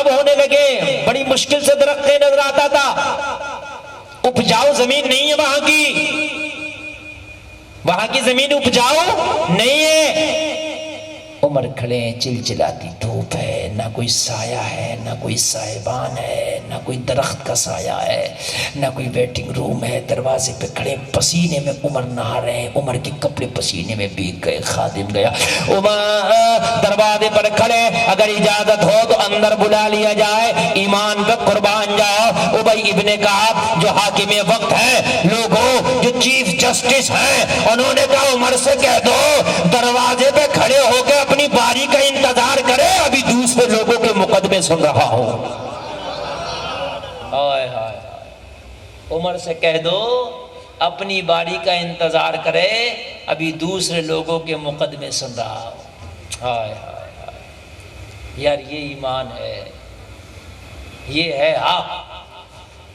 سیلاب ہونے لگے، بڑی مشکل سے درخت نظر آتا تھا، اپجاؤ زمین نہیں ہے وہاں کی زمین اپجاؤ نہیں ہے۔ عمر کھڑے ہیں، چلچلاتی دھوپ ہے، نہ کوئی سایہ ہے، نہ کوئی سائبان ہے، نہ کوئی درخت کا سایہ ہے، نہ کوئی ویٹنگ روم ہے، دروازے پہ کھڑے پسینے میں عمر نہا رہے ہیں، عمر کے کپڑے پسینے میں بھیگ گئے، خادم گیا، عمر دروازے پر کھڑے، اگر اجازت ہو تو اندر بلا لیا جائے، ایمان پہ قربان جاؤ۔ ابی ابن کعب جو حاکم وقت ہے، لوگوں جو چیف جسٹس ہیں، انہوں نے کہا عمر سے کہہ دو دروازے پہ کھڑے ہو کے اپنی باری کا انتظار کرے، ابھی دوسرے لوگوں کے مقدمے سن رہا ہوں۔ ہائے ہائے، عمر سے کہہ دو اپنی باری کا انتظار کرے، ابھی دوسرے لوگوں کے مقدمے سن رہا ہوں۔ ہائے ہائے ہائے، یار یہ ایمان ہے، یہ ہے حق۔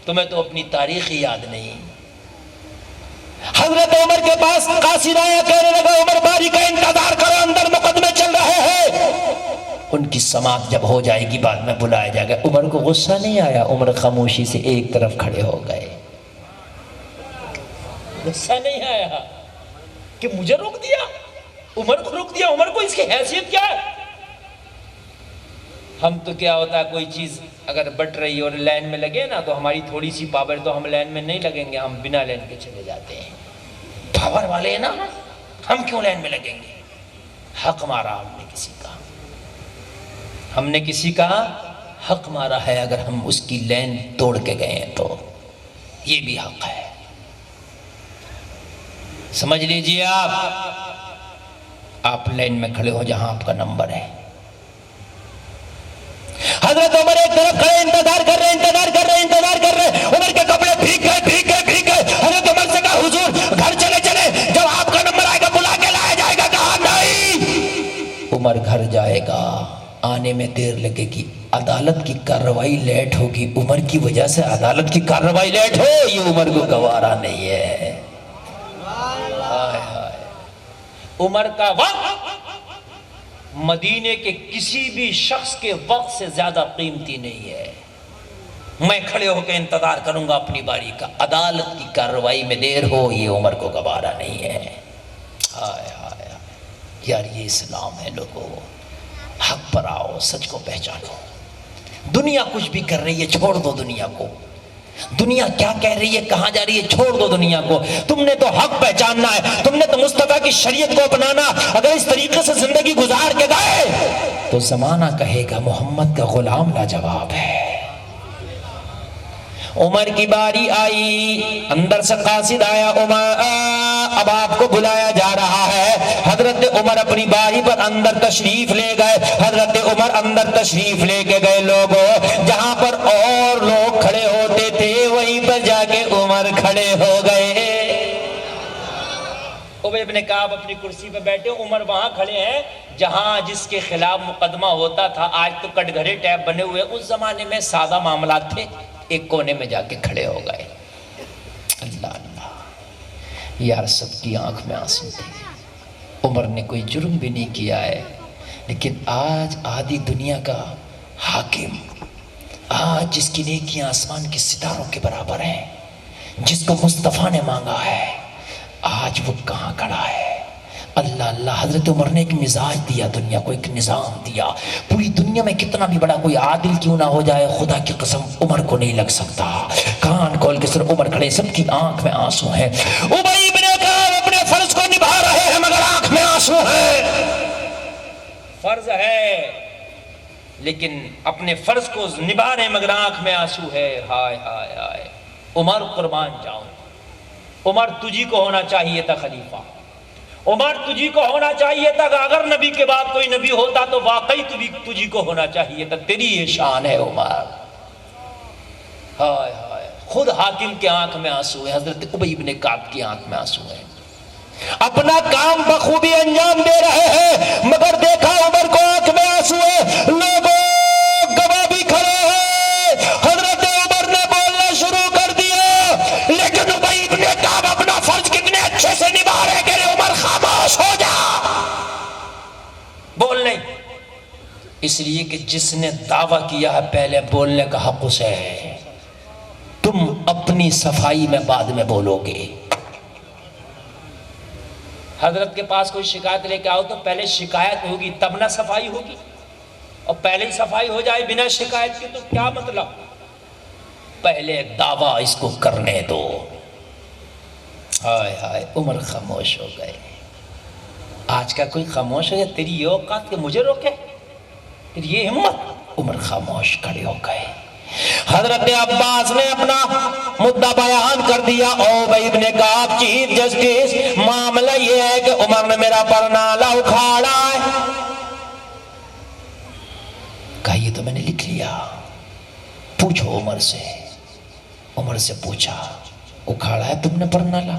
تمہیں تو اپنی تاریخ ہی یاد نہیں۔ حضرت عمر کے پاس قاصد آیا، کہنے لگا عمر باری کا انتظار کرو، اندر مقدمے چل رہے ہیں۔ ان کی سماعت جب ہو جائے گی بعد میں بلایا جائے گا۔ عمر کو غصہ نہیں آیا، عمر خاموشی سے ایک طرف کھڑے ہو گئے۔ غصہ نہیں آیا کہ مجھے روک دیا، عمر کو روک دیا، عمر کو اس کی حیثیت کیا ہے؟ ہم تو کیا ہوتا ہے کوئی چیز اگر بٹ رہی ہے اور لائن میں لگے نا تو ہماری تھوڑی سی پاور تو ہم لائن میں نہیں لگیں گے، ہم بنا لائن کے چلے جاتے ہیں۔ پاور والے ہیں نا، ہم کیوں لائن میں لگیں گے؟ حق مارا ہم نے کسی کا حق مارا ہے، اگر ہم اس کی لائن توڑ کے گئے ہیں تو یہ بھی حق ہے، سمجھ لیجئے۔ آپ لائن میں کھڑے ہو جہاں آپ کا نمبر ہے۔ حضرت عمر ایک طرف کھڑے انتظار کر رہے، عمر کے کپڑے بھیگ گئے۔ حضرت عمر سے کہا حضور گھر چلے، جب آپ کا نمبر آئے گا بلا کے لایا جائے گا۔ کہا نہیں، عمر گھر جائے گا، آنے میں دیر لگے گی، عدالت کی کارروائی لیٹ ہوگی، عمر کی وجہ سے عدالت کی کارروائی لیٹ ہو، یہ عمر کو گوارا نہیں ہے۔ ہائے ہائے، عمر کا وقت مدینے کے کسی بھی شخص کے وقت سے زیادہ قیمتی نہیں ہے۔ میں کھڑے ہو کے انتظار کروں گا اپنی باری کا، عدالت کی کارروائی میں دیر ہو، یہ عمر کو گوارا نہیں ہے۔ ہائے ہائے یار، یہ اسلام ہے۔ لوگوں حق پر آؤ، سچ کو پہچانو۔ دنیا کچھ بھی کر رہی ہے، چھوڑ دو دنیا کو۔ دنیا کیا کہہ رہی ہے، کہاں جا رہی ہے، چھوڑ دو دنیا کو۔ تم نے تو حق پہچاننا ہے، تم نے تو مصطفیٰ کی شریعت کو اپنانا۔ اگر اس طریقے سے زندگی گزار کے گئے تو زمانہ کہے گا محمد کا غلام لاجواب ہے۔ عمر کی باری آئی، اندر سے قاصد آیا، عمر اب آپ کو بلایا جا رہا ہے۔ حضرت عمر اپنی باری پر اندر تشریف لے گئے۔ حضرت عمر اندر تشریف لے کے گئے، لوگوں جہاں پر اور لوگ کھڑے ہوتے تھے وہیں پر جا کے عمر کھڑے ہو گئے۔ ابی ابن کعب اپنی کرسی پہ بیٹھے، عمر وہاں کھڑے ہیں جہاں جس کے خلاف مقدمہ ہوتا تھا۔ آج تو کٹ گھرے ٹیپ بنے ہوئے، اس زمانے میں سادہ معاملات تھے۔ ایک کونے میں جا کے کھڑے ہو گئے۔ اللہ اللہ یار، سب کی آنکھ میں آنسو تھے۔ عمر نے کوئی جرم بھی نہیں کیا ہے، لیکن آج آدھی دنیا کا حاکم، آج جس کی نیکیاں آسمان کے ستاروں کے برابر ہیں، جس کو مصطفیٰ نے مانگا ہے، آج وہ کہاں کھڑا ہے؟ اللہ اللہ، حضرت عمر نے ایک مزاج دیا، دنیا کو ایک نظام دیا۔ پوری دنیا میں کتنا بھی بڑا کوئی عادل کیوں نہ ہو جائے، خدا کی قسم عمر کو نہیں لگ سکتا۔ کان کھول کے صرف عمر کھڑے، سب کی آنکھ میں آنسو ہیں۔ ابی ابن کعب اپنے فرض کو نبھا رہے ہیں مگر آنکھ میں آنسو ہیں۔ فرض ہے لیکن اپنے فرض کو نبھا رہے ہیں مگر آنکھ میں آنسو ہے۔ ہائے ہائے ہائے، عمر قربان جاؤں، عمر تجھی کو ہونا چاہیے تھا خلیفہ، عمر تجھی کو ہونا چاہیے تھا۔ اگر نبی کے بعد کوئی نبی ہوتا تو واقعی تجھی کو ہونا چاہیے تھا، تیری یہ شان ہے عمر۔ ہائے ہائے، خود حاکم کے آنکھ میں آنسو ہے، حضرت ابی ابن کعب کی آنکھ میں آنسو ہے۔ اپنا کام بخوبی انجام دے رہے ہیں مگر دیکھا عمر کو آنکھ میں آنسو ہے۔ لوگوں گواہ بھی کھڑے ہیں، حضرت عمر نے بولنا شروع کر دیا، لیکن ابی ابن کعب اپنا فرض کتنے اچھے سے نبھا رہے کہ عمر خاموش ہو جا، بول نہیں۔ اس لیے کہ جس نے دعویٰ کیا ہے پہلے بولنے کا حق اسے ہے، تم اپنی صفائی میں بعد میں بولو گے۔ حضرت کے پاس کوئی شکایت لے کے آؤ تو پہلے شکایت ہوگی تب نہ صفائی ہوگی، اور پہلے ہی صفائی ہو جائے بنا شکایت کے تو کیا مطلب؟ پہلے دعویٰ اس کو کرنے دو۔ ہائے ہائے، عمر خاموش ہو گئے۔ آج کا کوئی خاموش ہو گیا؟ تیری یہ اوقات کہ مجھے روکے، تیری یہ ہمت؟ عمر خاموش کھڑے ہو گئے۔ حضرت عباس نے اپنا مدعا بیان کر دیا، ابی ابن کعب چیف جسٹس، معاملہ یہ ہے کہ عمر نے میرا پرنالہ اکھاڑا ہے۔ کہا یہ تو میں نے لکھ لیا، پوچھو عمر سے۔ عمر سے پوچھا اکھاڑا ہے تم نے پرنالہ؟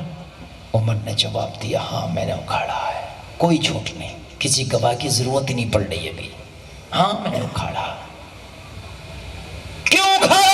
عمر نے جواب دیا ہاں میں نے اکھاڑا ہے، کوئی جھوٹ نہیں، کسی گواہ کی ضرورت ہی نہیں پڑ رہی ابھی، ہاں میں نے اکھاڑا۔ کیوں اکھاڑا؟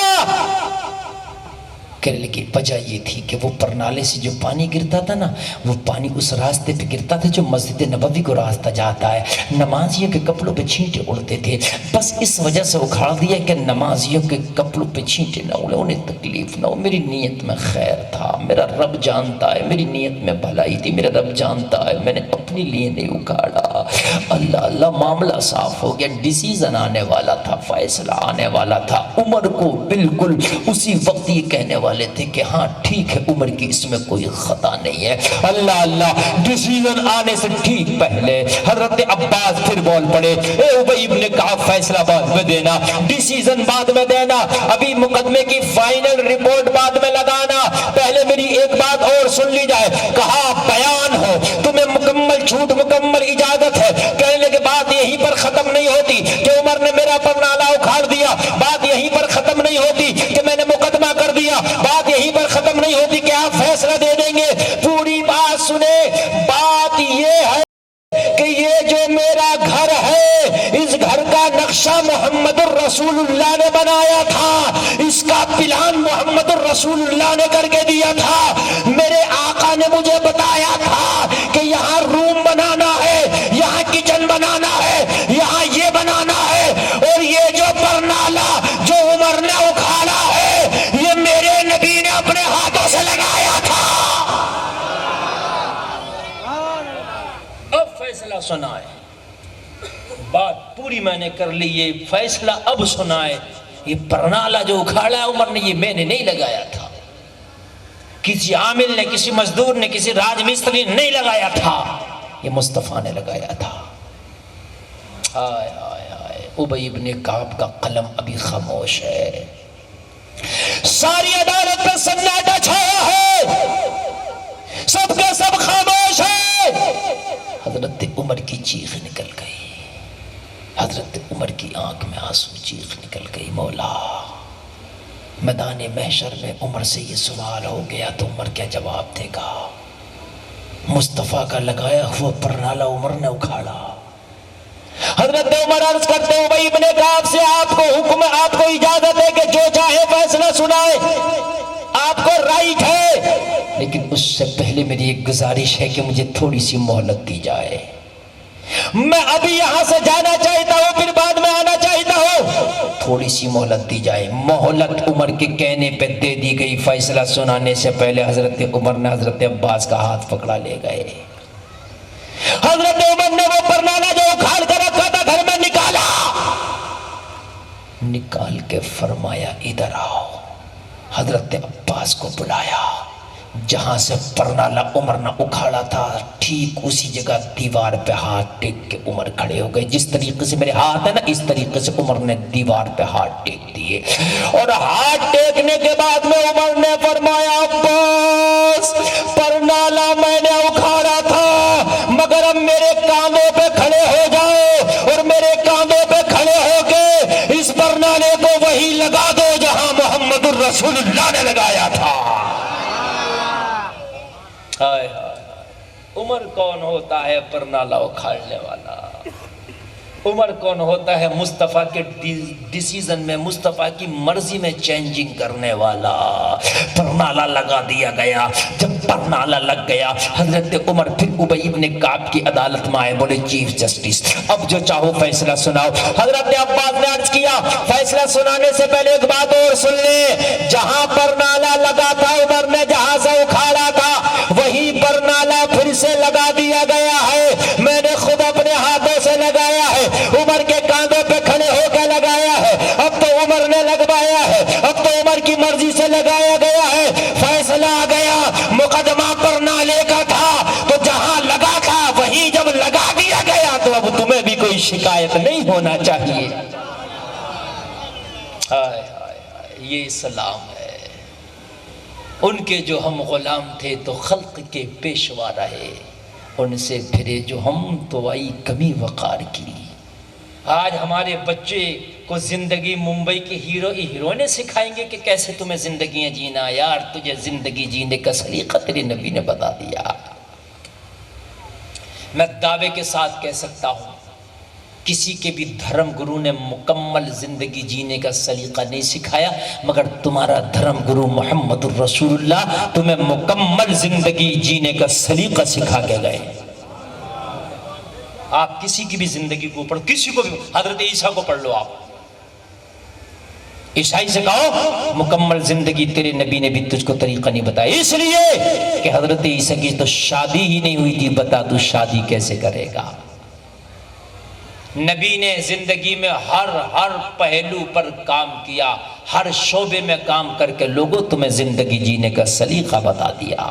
کہنے لگی وجہ یہ تھی کہ وہ پرنالے سے جو پانی گرتا تھا نا، وہ پانی اس راستے پہ گرتا تھا جو مسجد نبوی کو راستہ جاتا ہے، نمازیوں کے کپڑوں پہ چھینٹے اڑتے تھے، بس اس وجہ سے اکھاڑ دیا کہ نمازیوں کے کپڑوں پہ چھینٹے نہ اڑے، انہیں تکلیف نہ ہو۔ میری نیت میں خیر تھا، میرا رب جانتا ہے، میری نیت میں بھلائی تھی، میرا رب جانتا ہے، میں نے اپنے لیے نہیں اکھاڑا۔ اللہ اللہ، معاملہ صاف ہو گیا، ڈیسیزن آنے والا تھا، فیصلہ آنے والا تھا۔ عمر کو بالکل اسی وقت یہ کہنے والے تھے کہ ہاں ٹھیک ہے، عمر کی اس میں کوئی خطا نہیں ہے۔ اللہ اللہ، ڈیسیزن آنے سے ٹھیک پہلے حضرت عباس پھر بول پڑے، اے ابی ابن کعب فیصلہ بعد میں دینا، ڈیسیزن بعد میں دینا، ابھی مقدمے کی فائنل رپورٹ بعد میں لگانا، پہلے میری ایک بات اور سن لی جائے۔ کہا بیان ہو، تمہیں مکمل چھوٹ مکمل اجازت ہے۔ کہنے کے بعد یہیں پر ختم نہیں ہوتی کہ عمر نے میرا پرنالہ اکھاڑ دیا، بات یہیں پر ختم نہیں ہوتی کہ میں نے مقدمہ کر دیا، بات یہیں پر ختم نہیں ہوتی کہ آپ فیصلہ دے دیں گے۔ پوری بات سنے، بات یہ ہے کہ یہ جو میرا گھر ہے، اس گھر کا نقشہ محمد الرسول اللہ نے بنایا تھا، اس کا پلان محمد الرسول اللہ نے کر کے دیا تھا۔ میرے آقا نے مجھے بتایا تھا کہ یہاں روم بنانا ہے، یہاں کچن بنانا ہے، یہاں یہ بنانا ہے، اور یہ جو پرنالہ جو عمر نے اکھاڑا ہے، یہ میرے نبی نے اپنے ہاتھوں سے لگایا تھا۔ اب فیصلہ سنائے، بات پوری میں نے کر لی، یہ فیصلہ اب سنائے۔ یہ پرنالہ جو اکھاڑا ہے عمر نے، یہ میں نے نہیں لگایا تھا، کسی عامل نے، کسی مزدور نے، کسی راج مستری نے نہیں لگایا تھا، یہ مصطفیٰ نے لگایا تھا۔ ہائے ہائے ہائے، ابی ابن کعب کا قلم ابھی خاموش ہے، ساری عدالت پہ سناٹا چھایا ہے، سب کے سب خاموش ہے۔ حضرت عمر کی چیخ نکل گئی، حضرت عمر کی آنکھ میں آنسو، چیخ نکل گئی، مولا میدان محشر میں عمر سے یہ سوال ہو گیا تو عمر کیا جواب دے گا؟ مصطفیٰ کا لگایا ہوا پرنالہ عمر نے اکھاڑا۔ حضرت عمر عرض کرتے ہیں ابی ابن کعب سے، آپ کو حکم، آپ کو اجازت ہے کہ جو چاہے فیصلہ سنائے، آپ کو رائٹ ہے، لیکن اس سے پہلے میری ایک گزارش ہے کہ مجھے تھوڑی سی مہلت دی جائے، میں ابھی یہاں سے جانا چاہتا ہوں، پھر بعد میں آنا چاہتا ہوں، تھوڑی سی مہلت دی جائے۔ مہلت عمر کے کہنے پہ دے دی گئی۔ فیصلہ سنانے سے پہلے حضرت عمر نے حضرت عباس کا ہاتھ پکڑا لے گئے۔ حضرت عمر نے وہ پرنالہ جو اکھاڑ کر رکھا تھا گھر میں نکالا، نکال کے فرمایا ادھر آؤ۔ حضرت عباس کو بلایا، جہاں سے پرنالہ عمر نے اکھاڑا تھا ٹھیک اسی جگہ دیوار پہ ہاتھ ٹیک کے عمر کھڑے ہو گئے۔ جس طریقے سے میرے ہاتھ ہے نا، اس طریقے سے عمر نے دیوار پہ ہاتھ ٹیک دیے، اور ہاتھ ٹیکنے کے بعد میں عمر نے فرمایا عباس، پرنالہ میں نے اکھاڑا تھا، مگر اب میرے کاندھوں پہ کھڑے ہو جاؤ اور میرے کاندھوں پہ کھڑے ہو کے اس پرنالے کو وہی لگا دو جہاں محمد الرسول اللہ نے لگایا تھا۔ ہائے ہائے، عمر کون ہوتا ہے پرنالہ اکھاڑنے والا؟ عمر کون ہوتا ہے؟ مصطفیٰ کے ڈیسیزن میں، مصطفیٰ کی مرضی میں چینجنگ کرنے والا۔ پرنالہ لگا دیا گیا، جب پرنالہ لگ گیا حضرت عمر پھر ابی بن کعب کی عدالت میں آئے، بولے چیف جسٹس اب جو چاہو فیصلہ سناؤ۔ حضرت عباس نے عرض کیا فیصلہ سنانے سے پہلے ایک بات اور سن لے، جہاں پرنالہ لگا تھا عمر نے جہاں سے اکھاڑا تھا وہی پرنالہ پھر سے لگا دیا گیا ہے، میں نے خود اپنے ہاتھوں سے لگایا ہے، عمر کے کاندھوں پہ کھڑے ہو کے لگایا ہے، اب تو عمر نے لگوایا ہے، اب تو عمر کی مرضی سے لگایا گیا ہے، فیصلہ آ گیا۔ مقدمہ پرنالے کا تھا تو جہاں لگا تھا وہی جب لگا دیا گیا تو اب تمہیں بھی کوئی شکایت نہیں ہونا چاہیے۔ ہائے ہائے ہائے، یہ اسلام ہے۔ ان کے جو ہم غلام تھے تو خلق کے پیشوا رہے، ان سے پھرے جو ہم تو آئی کمی وقار کی۔ آج ہمارے بچے کو زندگی ممبئی کے ہیروئنیں سکھائیں گے کہ کیسے تمہیں زندگیاں جینا۔ یار تجھے زندگی جینے کا سلیقہ تیرے نبی نے بتا دیا۔ میں دعوے کے ساتھ کہہ سکتا ہوں کسی کے بھی دھرم گرو نے مکمل زندگی جینے کا سلیقہ نہیں سکھایا، مگر تمہارا دھرم گرو محمد الرسول اللہ تمہیں مکمل زندگی جینے کا سلیقہ سکھا کے گئے۔ آپ کسی کی بھی زندگی کو پڑھو، کسی کو بھی، حضرت عیسیٰ کو پڑھ لو، آپ عیسائی سے کہو مکمل زندگی تیرے نبی نے بھی تجھ کو طریقہ نہیں بتایا، اس لیے کہ حضرت عیسیٰ کی تو شادی ہی نہیں ہوئی تھی، بتا تو شادی کیسے کرے گا۔ نبی نے زندگی میں ہر پہلو پر کام کیا، ہر شعبے میں کام کر کے لوگوں تمہیں زندگی جینے کا سلیقہ بتا دیا۔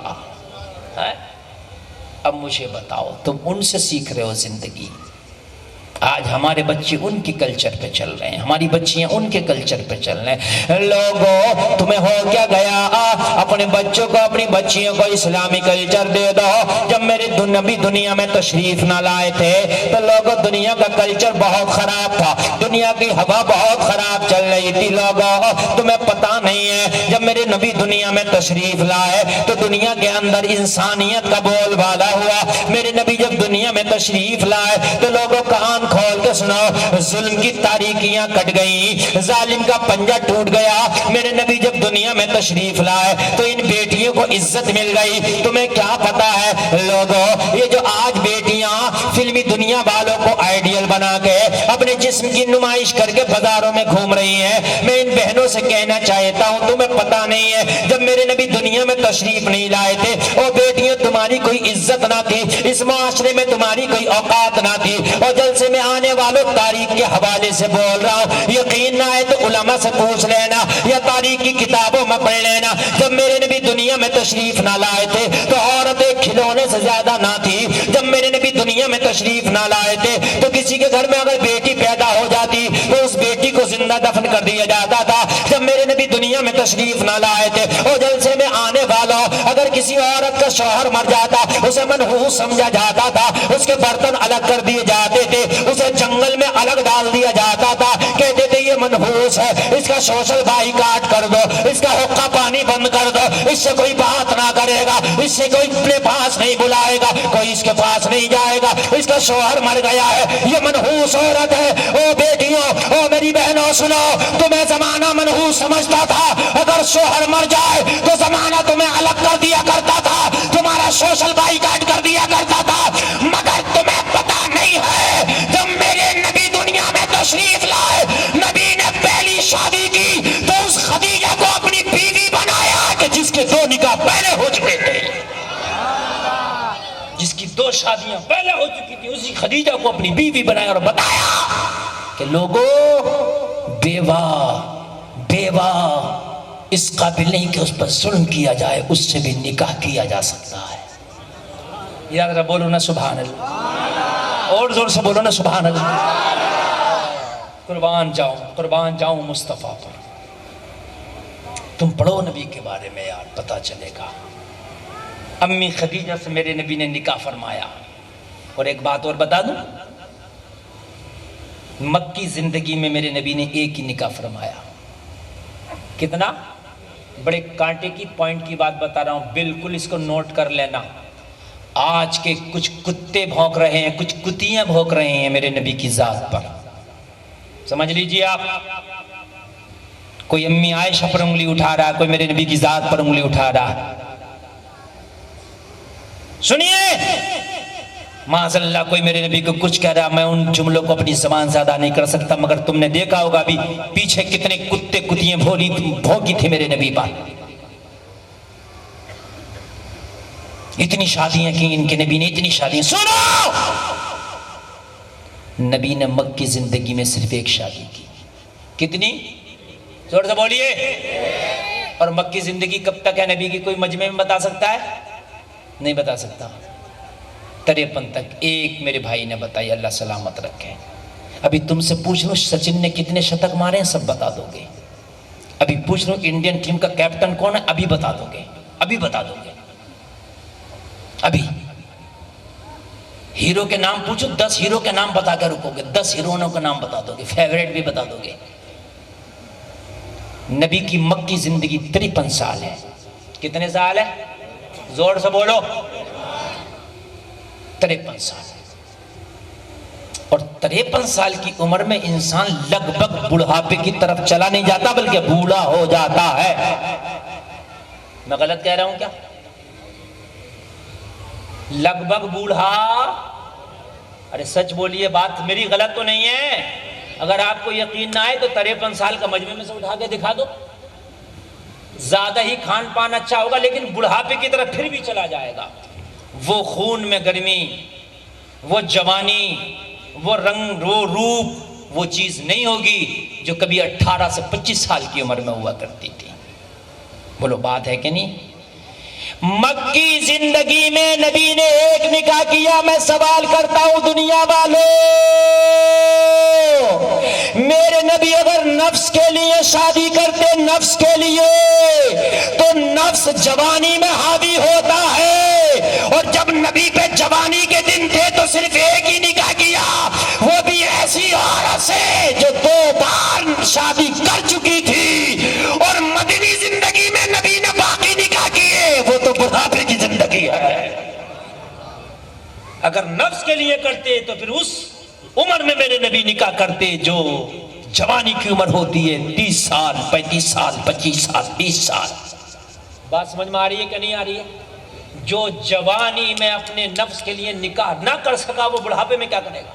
اب مجھے بتاؤ تم ان سے سیکھ رہے ہو زندگی، آج ہمارے بچے ان کی کلچر پہ چل رہے ہیں، ہماری بچیاں ان کے کلچر پہ چل رہے ہیں۔ لوگوں تمہیں ہو کیا گیا؟ اپنے بچوں کو اپنی بچیوں کو اسلامی کلچر دے دو۔ جب میرے نبی دنیا میں تشریف نہ لائے تھے تو لوگوں دنیا کا کلچر بہت خراب تھا، دنیا کی ہوا بہت خراب چل رہی تھی۔ لوگوں تمہیں پتہ نہیں ہے جب میرے نبی دنیا میں تشریف لائے تو دنیا کے اندر انسانیت کا بول بالا ہوا۔ میرے نبی جب دنیا میں تشریف لائے تو لوگوں کہاں کھول کے سنو، ظلم کی تاریکیاں کٹ گئیں، ظالم کا پنجہ ٹوٹ گیا۔ میرے نبی جب دنیا میں تشریف لائے تو ان بیٹیوں کو عزت مل گئی۔ تمہیں کیا پتا ہے لوگوں، یہ جو آج بیٹیاں فلمی دنیا والوں کو آئیڈیل بنا کے اپنے جسم کی نمائش کر کے بازاروں میں گھوم رہی ہیں، میں ان بہنوں سے کہنا چاہتا ہوں تمہیں پتا نہیں ہے جب میرے نبی دنیا میں تشریف نہیں لائے تھے اور بیٹیاں تمہاری کوئی عزت نہ تھی، اس معاشرے میں تمہاری کوئی اوقات نہ تھی، اور جلسے میں آنے والوں تاریخ کے حوالے سے بول رہا ہوں، یقین نہ آئے تو علماء سے پوچھ لینا یا تاریخ کی کتابوں میں پڑھ لینا۔ جب میرے نبی دنیا میں تشریف نہ لائے تھے تو عورتیں کھلونے سے زیادہ نہ تھی۔ جب میرے نبی دنیا میں تشریف نہ لائے تھے تو کسی کے گھر میں اگر بیٹی پیدا ہو جاتی تو اس بیٹی کو زندہ دفن کر دیا جاتا تھا۔ جب میرے نبی دنیا میں تشریف نہ لائے تھے اور جلسے میں آنے والوں اگر کسی عورت کا شوہر مر جاتا اسے منحوس سمجھا جاتا تھا، اس کے برتن الگ کر دیے جاتے تھے، اسے جنگل میں الگ ڈال دیا جاتا تھا، کہتے تھے یہ منحوس ہے، اس کا سوشل بائیکاٹ کر دو، اس کا حقہ پانی بند کر دو، اس سے کوئی بات نہ کرے گا، اس سے کوئی اپنے پاس نہیں بلائے گا، کوئی اس کے پاس نہیں جائے گا، اس کا شوہر مر گیا ہے، یہ منحوس عورت ہے۔ او بیٹیوں، او میری بہنوں سنو، تمہیں زمانہ منحوس سمجھتا تھا، اگر شوہر مر جائے تو زمانہ تمہیں الگ کر دیا کرتا تھا، تمہارا سوشل بائیکاٹ کر دیا کرتا تھا، مگر تمہیں پتا نہیں ہے جب میرے نبی دنیا میں تشریف لائے نبی نے پہلی شادی کی تو اس خدیجہ کو اپنی بیوی بنایا کہ جس کے 2 نکاح پہلے ہو چکے تھے، جس کی 2 شادیاں پہلے ہو چکی تھی، اسی خدیجہ کو اپنی بیوی بنایا اور بتایا کہ لوگوں بیوہ اس قابل نہیں کہ اس پر ظلم کیا جائے، اس سے بھی نکاح کیا جا سکتا ہے۔ یا ذرا بولو نا سبحان اللہ، اور زور سے بولو نا سبحان اللہ۔ قربان جاؤں مصطفیٰ پر۔ تم پڑھو نبی کے بارے میں یار، پتا چلے گا۔ امی خدیجہ سے میرے نبی نے نکاح فرمایا۔ اور ایک بات اور بتا دوں، مکی زندگی میں میرے نبی نے ایک ہی نکاح فرمایا۔ کتنا؟ بڑے کانٹے کی پوائنٹ کی بات بتا رہا ہوں، بالکل اس کو نوٹ کر لینا۔ آج کے کچھ کتے بھونک رہے ہیں، کچھ کتیاں بھونک رہے ہیں میرے نبی کی ذات پر، سمجھ لیجئے آپ۔ کوئی امی عائشہ پر انگلی اٹھا رہا ہے، کوئی میرے نبی کی ذات پر انگلی اٹھا رہا ہے۔ سنیے، معاذ اللہ کوئی میرے نبی کو کچھ کہہ رہا، میں ان جملوں کو اپنی زبان سے ادا نہیں کر سکتا، مگر تم نے دیکھا ہوگا بھی پیچھے کتنے کتے کتیاں بھونکی تھی میرے نبی پر۔ اتنی شادیاں کی ان کے نبی نے، اتنی شادیاں۔ سنو، نبی نے مکی زندگی میں صرف ایک شادی کی۔ کتنی؟ زور سے بولیے۔ اور مکی زندگی کب تک ہے نبی کی؟ کوئی مجمع میں بتا سکتا ہے؟ نہیں بتا سکتا۔ 53 تک۔ ایک میرے بھائی نے بتائی، اللہ سلامت رکھے۔ ابھی تم سے پوچھ لو سچن نے کتنے شتک مارے ہیں، سب بتا دو گے۔ ابھی پوچھ لو انڈین ٹیم کا کیپٹن کون ہے، ابھی بتا دو گے، ابھی بتا دو گے۔ ابھی ہیرو کے نام پوچھو، 10 ہیرو کے نام بتا کے رکو گے، 10 ہیروئنوں کا نام بتا دو گے، فیوریٹ بھی بتا دو گے۔ نبی کی مکی زندگی 53 سال ہے۔ کتنے سال ہے؟ زور سے بولو۔ 53 سال۔ اور 53 سال کی عمر میں انسان لگ بھگ بڑھاپے کی طرف چلا نہیں جاتا بلکہ بوڑھا ہو جاتا ہے۔ میں غلط کہہ رہا ہوں کیا؟ لگ بھگ بوڑھا، ارے سچ بولیے، بات میری غلط تو نہیں ہے؟ اگر آپ کو یقین نہ آئے تو 53 سال کا مجمع میں سے اٹھا کے دکھا دو۔ زیادہ ہی کھان پان اچھا ہوگا لیکن بڑھاپے کی طرف پھر بھی چلا جائے گا۔ وہ خون میں گرمی، وہ جوانی، وہ رنگ، وہ روپ، وہ چیز نہیں ہوگی جو کبھی 18 سے 25 سال کی عمر میں ہوا کرتی تھی۔ بولو بات ہے کہ نہیں؟ مکی زندگی میں نبی نے ایک نکاح کیا۔ میں سوال کرتا ہوں دنیا والوں، میرے نبی اگر نفس کے لیے شادی کرتے، نفس کے لیے، تو نفس جوانی میں حاوی ہوتا ہے، اور جب نبی پہ جوانی کے دن تھے تو صرف ایک ہی نکاح کیا، وہ بھی ایسی عورت سے جو 2 بار شادی کر چکی تھی، اور مدنی زندگی میں نبی نے باقی نکاح کیے، وہ تو بڑھاپے کی زندگی ہے۔ اگر نفس کے لیے کرتے تو پھر اس عمر میں میرے نبی نکاح کرتے جو جوانی کی عمر ہوتی ہے، 30 سال، 35 سال، 25 سال، 30 سال۔ بات سمجھ میں آ رہی ہے کہ نہیں آ رہی ہے؟ جو جوانی میں اپنے نفس کے لیے نکاح نہ کر سکا وہ بڑھاپے میں کیا کرے گا؟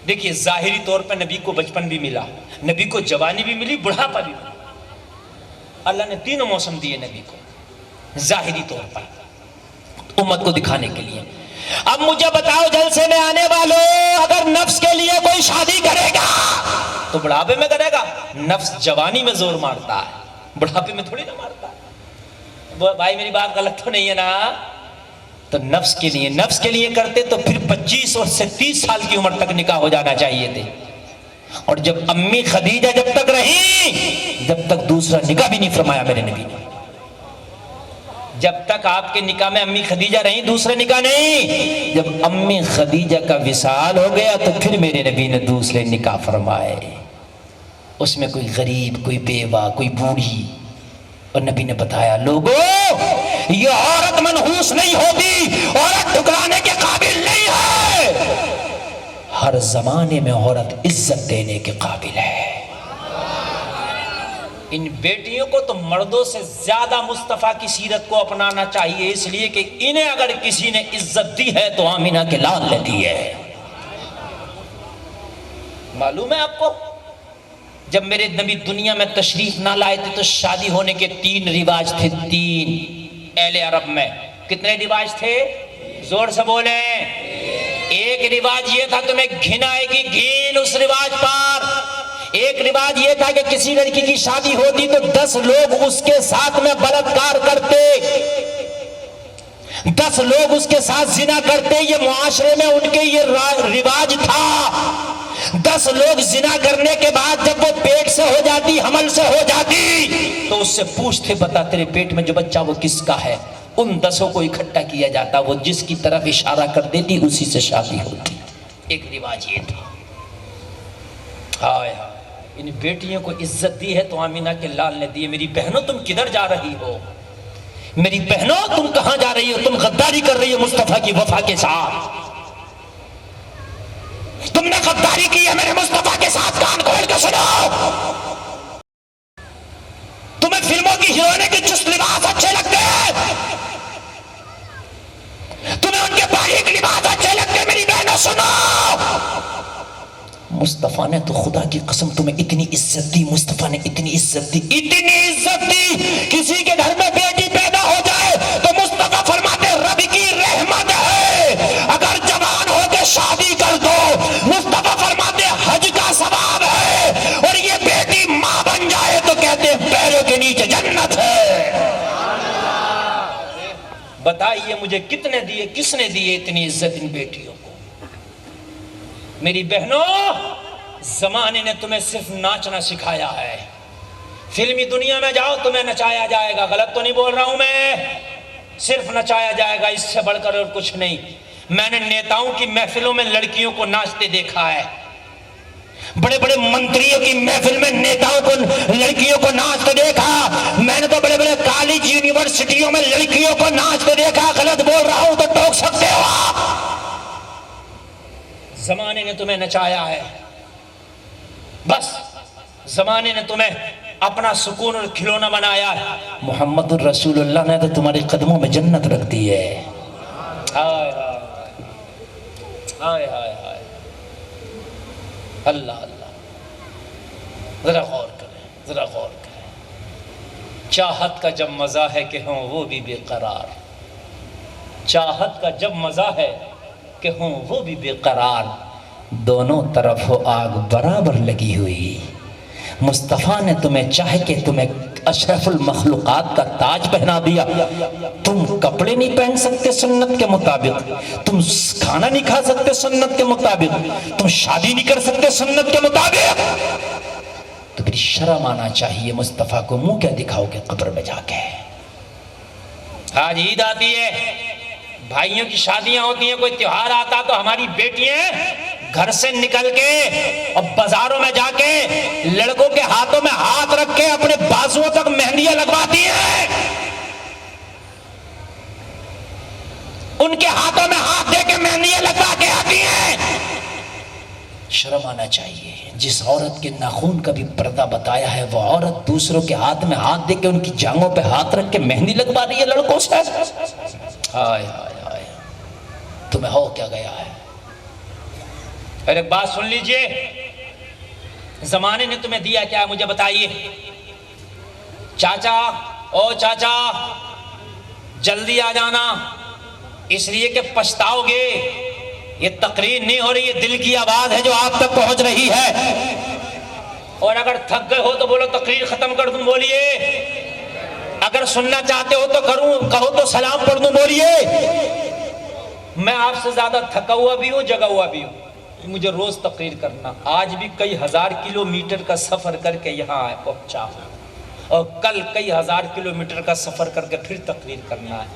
دیکھیے ظاہری طور پر نبی کو بچپن بھی ملا، نبی کو جوانی بھی ملی، بڑھاپا بھی ملا۔ اللہ نے 3 موسم دیے نبی کو ظاہری طور پر امت کو دکھانے کے لیے۔ اب مجھے بتاؤ جلسے میں آنے والوں، اگر نفس کے لیے کوئی شادی کرے گا تو بڑھاپے میں کرے گا؟ نفس جوانی میں زور مارتا ہے، بڑھاپے میں تھوڑی نہ مارتا ہے۔ بھائی میری بات غلط تو نہیں ہے نا؟ تو نفس کے لیے کرتے تو پھر 25 اور سے 30 سال کی عمر تک نکاح ہو جانا چاہیے تھے۔ اور جب امی خدیجہ جب تک رہی، جب تک دوسرا نکاح بھی نہیں فرمایا میرے نبی نے۔ جب تک آپ کے نکاح میں امی خدیجہ رہی، دوسرے نکاح نہیں۔ جب امی خدیجہ کا وصال ہو گیا تو پھر میرے نبی نے دوسرے نکاح فرمائے۔ اس میں کوئی غریب، کوئی بیوہ، کوئی بوڑھی، اور نبی نے بتایا لوگوں یہ عورت منحوس نہیں ہوتی، عورت ٹھکرانے کے قابل نہیں ہے، ہر زمانے میں عورت عزت دینے کے قابل ہے۔ ان بیٹیوں کو تو مردوں سے زیادہ مصطفیٰ کی سیرت کو اپنانا چاہیے، اس لیے کہ انہیں اگر کسی نے عزت دی ہے تو آمینہ کے لال نے دی ہے۔ معلوم ہے آپ کو جب میرے نبی دنیا میں تشریف نہ لائے تھے تو شادی ہونے کے 3 رواج تھے، 3 اہل عرب میں۔ کتنے رواج تھے؟ زور سے بولیں۔ ایک رواج یہ تھا تمہیں گھن آئے گی، گھن اس رواج پر۔ ایک رواج یہ تھا کہ کسی لڑکی کی شادی ہوتی تو 10 لوگ اس کے ساتھ میں بلاత్کار کرتے، 10 لوگ اس کے ساتھ زنا کرتے، یہ معاشرے میں ان کے یہ رواج تھا۔ 10 لوگ زنا کرنے کے بعد جب وہ پیٹ سے ہو جاتی، حمل سے ہو جاتی، تو اس سے پوچھتے بتا تیرے پیٹ میں جو بچہ وہ کس کا ہے؟ ان 10 کو اکٹھا کیا جاتا، وہ جس کی طرف اشارہ کر دیتی اسی سے شادی ہوتی۔ ایک رواج یہ تھا۔ ہائے ہائے، ان بیٹیوں کو عزت دی ہے تو آمینہ کے لال نے دی ہے۔ میری بہنوں تم کدھر جا رہی ہو؟ میری بہنوں تم کہاں جا رہی ہو؟ تم غداری کر رہی ہو مصطفیٰ کی وفا کے ساتھ، تم نے غداری کی ہے میرے مصطفیٰ کے ساتھ، کان کھول کے سنو۔ تمہیں فلموں کی ہیروئنیں کے چست لباس اچھے لگتے ہیں، تمہیں ان کے باریک لباس اچھے لگتے ہیں، میری بہنوں سنو، مصطفیٰ نے تو خدا کی قسم تمہیں اتنی عزت دی، مصطفیٰ نے اتنی عزت دی، اتنی عزت دی، کسی کے گھر میں بیٹی پیدا ہو جائے تو مصطفیٰ فرماتے رب کی رحمت ہے، اگر جوان ہو کے شادی کر دو، مصطفیٰ فرماتے حج کا ثواب ہے، اور یہ بیٹی ماں بن جائے تو کہتے ہیں پیروں کے نیچے جنت ہے۔ بتائیے مجھے کتنے دیے، کس نے دیے اتنی عزت ان بیٹیوں کو؟ میری بہنوں زمانے نے تمہیں صرف ناچنا سکھایا ہے، فلمی دنیا میں جاؤ تمہیں نچایا جائے گا، غلط تو نہیں بول رہا ہوں میں، صرف نچایا جائے گا، اس سے بڑھ کر اور کچھ نہیں۔ میں نے نیتاؤں کی محفلوں میں لڑکیوں کو ناچتے دیکھا ہے، بڑے بڑے منتریوں کی محفل میں نیتاؤں کو لڑکیوں کو ناچتے دیکھا، میں نے تو بڑے بڑے کالج یونیورسٹیوں میں لڑکیوں کو ناچتے دیکھا، غلط بول رہا ہوں تو ٹوک سکتے ہو آپ۔ زمانے نے تمہیں نچایا ہے، بس زمانے نے تمہیں اپنا سکون اور کھلونا بنایا ہے، محمد الرسول اللہ نے تو تمہارے قدموں میں جنت رکھ دی ہے۔ ہائے ہائے ہائے ہائے، اللہ اللہ، ذرا غور کریں، ذرا غور کریں۔ چاہت کا جب مزہ ہے کہ ہوں وہ بھی بے قرار، چاہت کا جب مزہ ہے کہ ہوں وہ بھی بے قرار، دونوں طرف ہو آگ برابر لگی ہوئی، مصطفیٰ نے تمہیں چاہے کہ تمہیں اشرف المخلوقات کا تاج پہنا دیا، تم کپڑے نہیں پہن سکتے سنت کے مطابق، تم کھانا نہیں کھا سکتے سنت کے مطابق، تم شادی نہیں کر سکتے سنت کے مطابق، تو پھر شرم آنا چاہیے، مصطفیٰ کو منہ کیا دکھاؤ گے قبر میں جا کے؟ آج عید آتی ہے، بھائیوں کی شادیاں ہوتی ہیں، کوئی تیوہار آتا تو ہماری بیٹیاں گھر سے نکل کے اور بازاروں میں جا کے لڑکوں کے ہاتھوں میں ہاتھ رکھ کے اپنے بازوؤں تک مہندیاں لگواتی ہیں، ان کے ہاتھوں میں ہاتھ دے کے مہندیاں لگوا کے آتی ہیں۔ شرم آنا چاہیے، جس عورت کے ناخون کا بھی پردہ بتایا ہے وہ عورت دوسروں کے ہاتھ میں ہاتھ دے کے ان کی جانگوں پہ ہاتھ رکھ کے مہندی لگوا رہی ہے لڑکوں سے۔ ہائے ہائے ہائے، تمہیں ہو کیا گیا ہے؟ اور ایک بات سن لیجئے، زمانے نے تمہیں دیا کیا ہے مجھے بتائیے؟ چاچا، او چاچا جلدی آ جانا، اس لیے کہ پچھتاؤ گے، یہ تقریر نہیں ہو رہی، یہ دل کی آواز ہے جو آپ تک پہنچ رہی ہے، اور اگر تھک گئے ہو تو بولو تقریر ختم کر دوں، بولیے، اگر سننا چاہتے ہو تو کروں، کہو تو سلام پڑھ دوں، بولیے۔ میں آپ سے زیادہ تھکا ہوا بھی ہوں، جگا ہوا بھی ہوں، مجھے روز تقریر کرنا، آج بھی کئی ہزار کلومیٹر کا سفر کر کے یہاں پہنچا ہوں، اور کل کئی ہزار کلومیٹر کا سفر کر کے پھر تقریر کرنا ہے،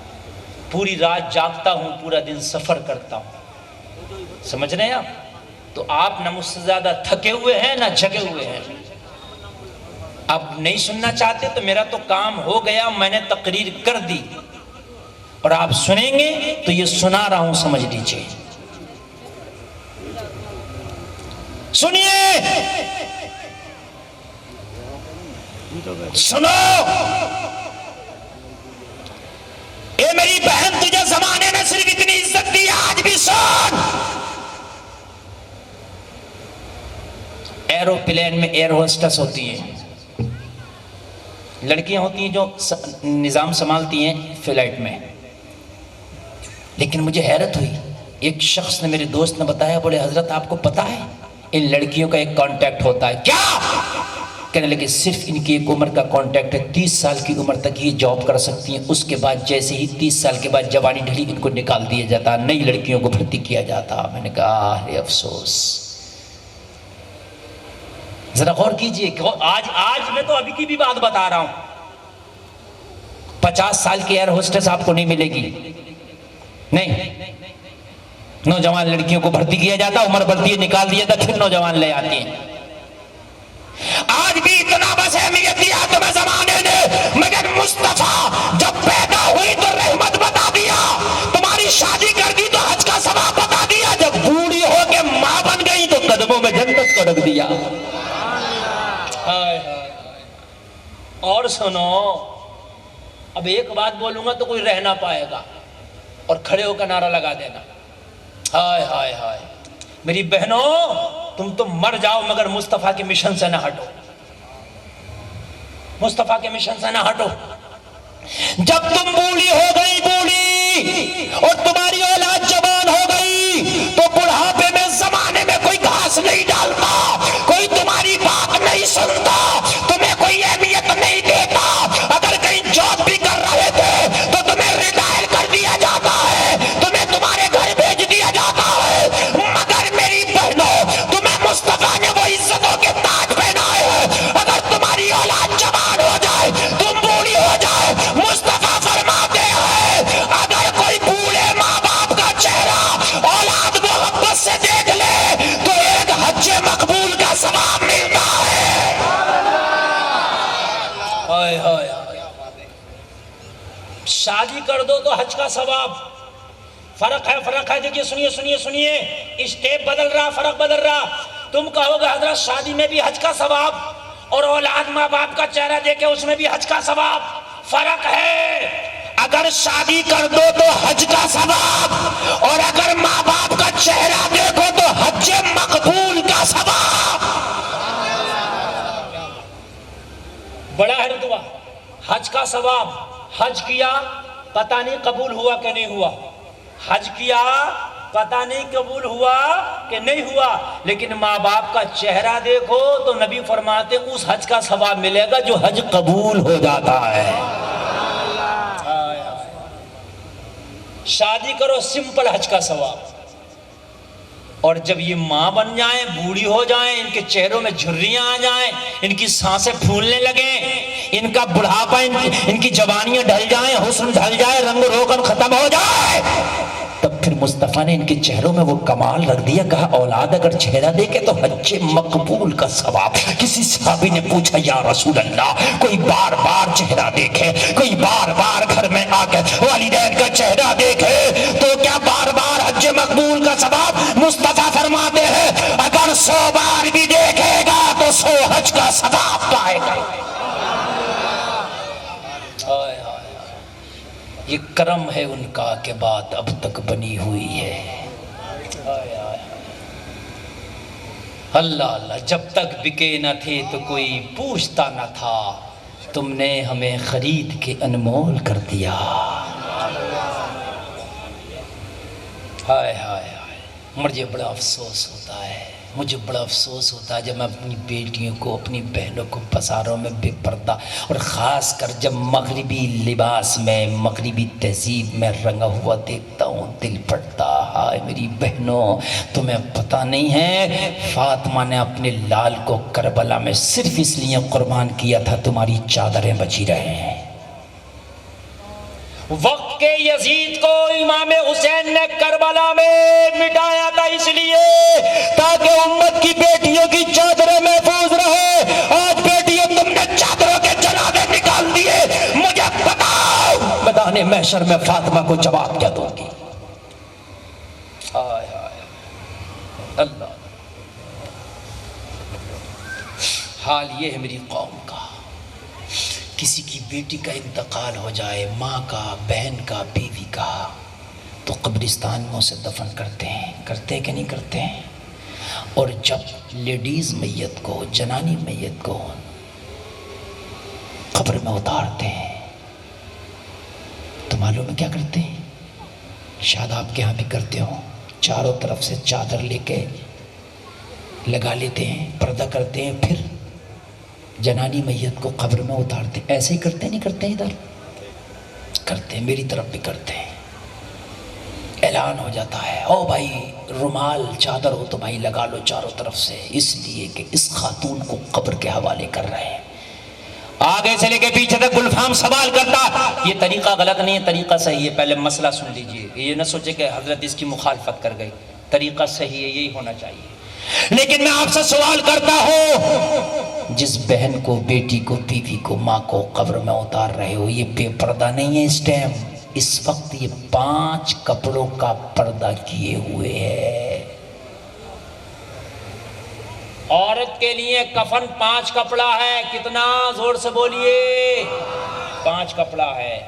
پوری رات جاگتا ہوں، پورا دن سفر کرتا ہوں، سمجھ رہے ہیں آپ؟ تو آپ نہ مجھ سے زیادہ تھکے ہوئے ہیں نہ جگے ہوئے ہیں، اب نہیں سننا چاہتے تو میرا تو کام ہو گیا، میں نے تقریر کر دی، اور آپ سنیں گے تو یہ سنا رہا ہوں سمجھ لیجئے۔ سنیے، سنو، اے میری بہن تجھے زمانے نے صرف اتنی عزت دی، آج بھی سن۔ ایروپلین میں ایئر ہوسٹس ہوتی ہیں، لڑکیاں ہوتی ہیں جو نظام سنبھالتی ہیں فلائٹ میں، لیکن مجھے حیرت ہوئی، ایک شخص نے، میرے دوست نے بتایا، بولے حضرت آپ کو پتا ہے ان لڑکیوں کا ایک کانٹیکٹ ہوتا ہے؟ کیا؟ کہنے لگے صرف ان کی ایک عمر کا کانٹیکٹ ہے، 30 سال کی عمر تک یہ جاب کر سکتی ہیں، اس کے بعد جیسے ہی 30 سال کے بعد جوانی ڈھلی ان کو نکال دیا جاتا، نئی لڑکیوں کو بھرتی کیا جاتا۔ میں نے کہا افسوس، ذرا غور کیجئے، آج میں تو ابھی کی بھی بات بتا رہا ہوں، 50 سال کی ایئر ہوسٹس آپ کو نہیں ملے گی، نہیں، نوجوان لڑکیوں کو بھرتی کیا جاتا، عمر بڑھتی ہے نکال دیا جاتا، پھر نوجوان لے آتی ہیں۔ آج بھی اتنا بس اہمیت دیا تمہیں زمانے نے، مگر مصطفیٰ جب پیدا اور سنو، اب ایک بات بولوں گا تو کوئی رہ نہ پائے گا، اور کھڑے ہو کر نعرہ لگا دینا، ہائے ہائے ہائے میری بہنوں تم تو مر جاؤ مگر مصطفیٰ کے مشن سے نہ ہٹو، مصطفیٰ کے مشن سے نہ ہٹو۔ جب تم بوڑھی ہو گئی، بوڑھی، اور تمہاری اولاد جوان ہو گئی، تو بڑھاپے میں زمانے میں کوئی گھاس نہیں ڈالتا، کوئی تمہاری بات نہیں سنتا، تمہیں کوئی اہمیت نہیں دیتا، اگر کہیں جاب بھی کر رہے تھے تو تمہیں ریٹائر کر دیا جاتا ہے، تمہیں تمہارے گھر بھیج دیا جاتا ہے، مگر میری بہنوں تمہیں مصطفیٰ نے وہ عزتوں کے تاج پہنائے ہیں۔ اگر تمہاری اولاد جوان ہو جائے، تم بوڑھی ہو جائے، مصطفیٰ فرماتے ہیں اگر کوئی بوڑھے ماں باپ کا چہرہ اولاد محبت سے دیکھ لے تو ایک حج مقبول کا ثواب ملتا ہے۔ ہائے ہائے، شادی کر دو تو حج کا ثواب، فرق ہے، دیکھیے سنیے سنیے سنیے، اسٹیپ بدل رہا، فرق بدل رہا۔ تم کہو گے حضرت شادی میں بھی حج کا ثواب اور اولاد ماں باپ کا چہرہ دیکھے اس میں بھی حج کا ثواب، فرق ہے۔ اگر شادی کر دو تو حج کا ثواب، اور اگر ماں باپ کا چہرہ دیکھو تو حج مقبول کا ثواب۔ بڑا ہے رتبہ، حج کا ثواب۔ حج کیا پتہ نہیں قبول ہوا کہ نہیں ہوا، حج کیا پتہ نہیں قبول ہوا کہ نہیں ہوا، لیکن ماں باپ کا چہرہ دیکھو تو نبی فرماتے اس حج کا ثواب ملے گا جو حج قبول ہو جاتا ہے۔ شادی کرو سمپل، حج کا ثواب، اور جب یہ ماں بن جائیں، بوڑھی ہو جائیں، ان کے چہروں میں جھریاں آ جائیں، ان کی سانسیں پھولنے لگیں، ان کا بڑھاپا، ان کی جوانیاں ڈھل جائیں، حسن ڈھل جائے، رنگ و روغن ختم ہو جائے، تب پھر مصطفیٰ نے ان کے چہروں میں وہ کمال رکھ دیا، کہا اولاد اگر چہرہ دیکھے تو حج مقبول کا ثواب۔ کسی صحابی نے پوچھا یا رسول اللہ، کوئی بار بار چہرہ دیکھے، کوئی بار بار گھر میں آ کے والدین کا چہرہ دیکھے تو کیا بار بار حج مقبول کا ثواب؟ مصطفیٰ فرماتے ہیں اگر 100 بار بھی دیکھے گا تو 100 حج کا ثواب پائے گا۔ یہ کرم ہے ان کا کہ بات اب تک بنی ہوئی ہے۔ اللہ اللہ، جب تک بکے نہ تھے تو کوئی پوچھتا نہ تھا، تم نے ہمیں خرید کے انمول کر دیا۔ ہائے ہائے ہائے، مجھے بڑا افسوس ہوتا ہے، مجھے بڑا افسوس ہوتا ہے جب میں اپنی بیٹیوں کو، اپنی بہنوں کو بازاروں میں بے پردہ، اور خاص کر جب مغربی لباس میں، مغربی تہذیب میں رنگا ہوا دیکھتا ہوں، دل پھٹتا۔ ہائے میری بہنوں، تمہیں پتہ نہیں ہے فاطمہ نے اپنے لال کو کربلا میں صرف اس لیے قربان کیا تھا تمہاری چادریں بچی رہے ہیں۔ وقت کے یزید کو امام حسین نے کربلا میں مٹایا تھا اس لیے تاکہ امت کی بیٹیوں کی چادریں محفوظ رہے۔ آج بیٹیوں تم نے چادروں کے جنازے نکال دیے، مجھے بتاؤ میدان محشر میں فاطمہ کو جواب کیا دوں گی؟ اللہ، حال یہ ہے میری قوم کا، کسی کی بیٹی کا انتقال ہو جائے، ماں کا، بہن کا، بیوی کا، تو قبرستان میں اسے دفن کرتے ہیں، کرتے کہ نہیں کرتے ہیں؟ اور جب لیڈیز میت کو، جنانی میت کو قبر میں اتارتے ہیں تو معلوم ہے کیا کرتے ہیں؟ شاید آپ کے ہاں بھی کرتے ہوں، چاروں طرف سے چادر لے کے لگا لیتے ہیں، پردہ کرتے ہیں، پھر جنانی میت کو قبر میں اتارتے ہیں۔ ایسے ہی کرتے نہیں کرتے؟ ادھر کرتے ہیں، میری طرف بھی کرتے ہیں۔ اعلان ہو جاتا ہے، او بھائی رومال چادر ہو تو بھائی لگا لو چاروں طرف سے، اس لیے کہ اس خاتون کو قبر کے حوالے کر رہے ہیں۔ آگے سے لے کے پیچھے تک گلفام سوال کرتا۔ یہ طریقہ غلط نہیں ہے، طریقہ صحیح ہے، پہلے مسئلہ سن لیجئے، یہ نہ سوچے کہ حضرت اس کی مخالفت کر گئی، طریقہ صحیح ہے، یہی ہونا چاہیے۔ لیکن میں آپ سے سوال کرتا ہوں، جس بہن کو، بیٹی کو، بیوی کو، ماں کو قبر میں اتار رہے ہو، یہ بے پردہ نہیں ہے اس ٹائم، اس وقت یہ 5 کپڑوں کا پردہ کیے ہوئے ہے۔ عورت عورت کے لیے کفن 5 کپڑا ہے. کتنا؟ زور سے بولیے. 5 کپڑا ہے.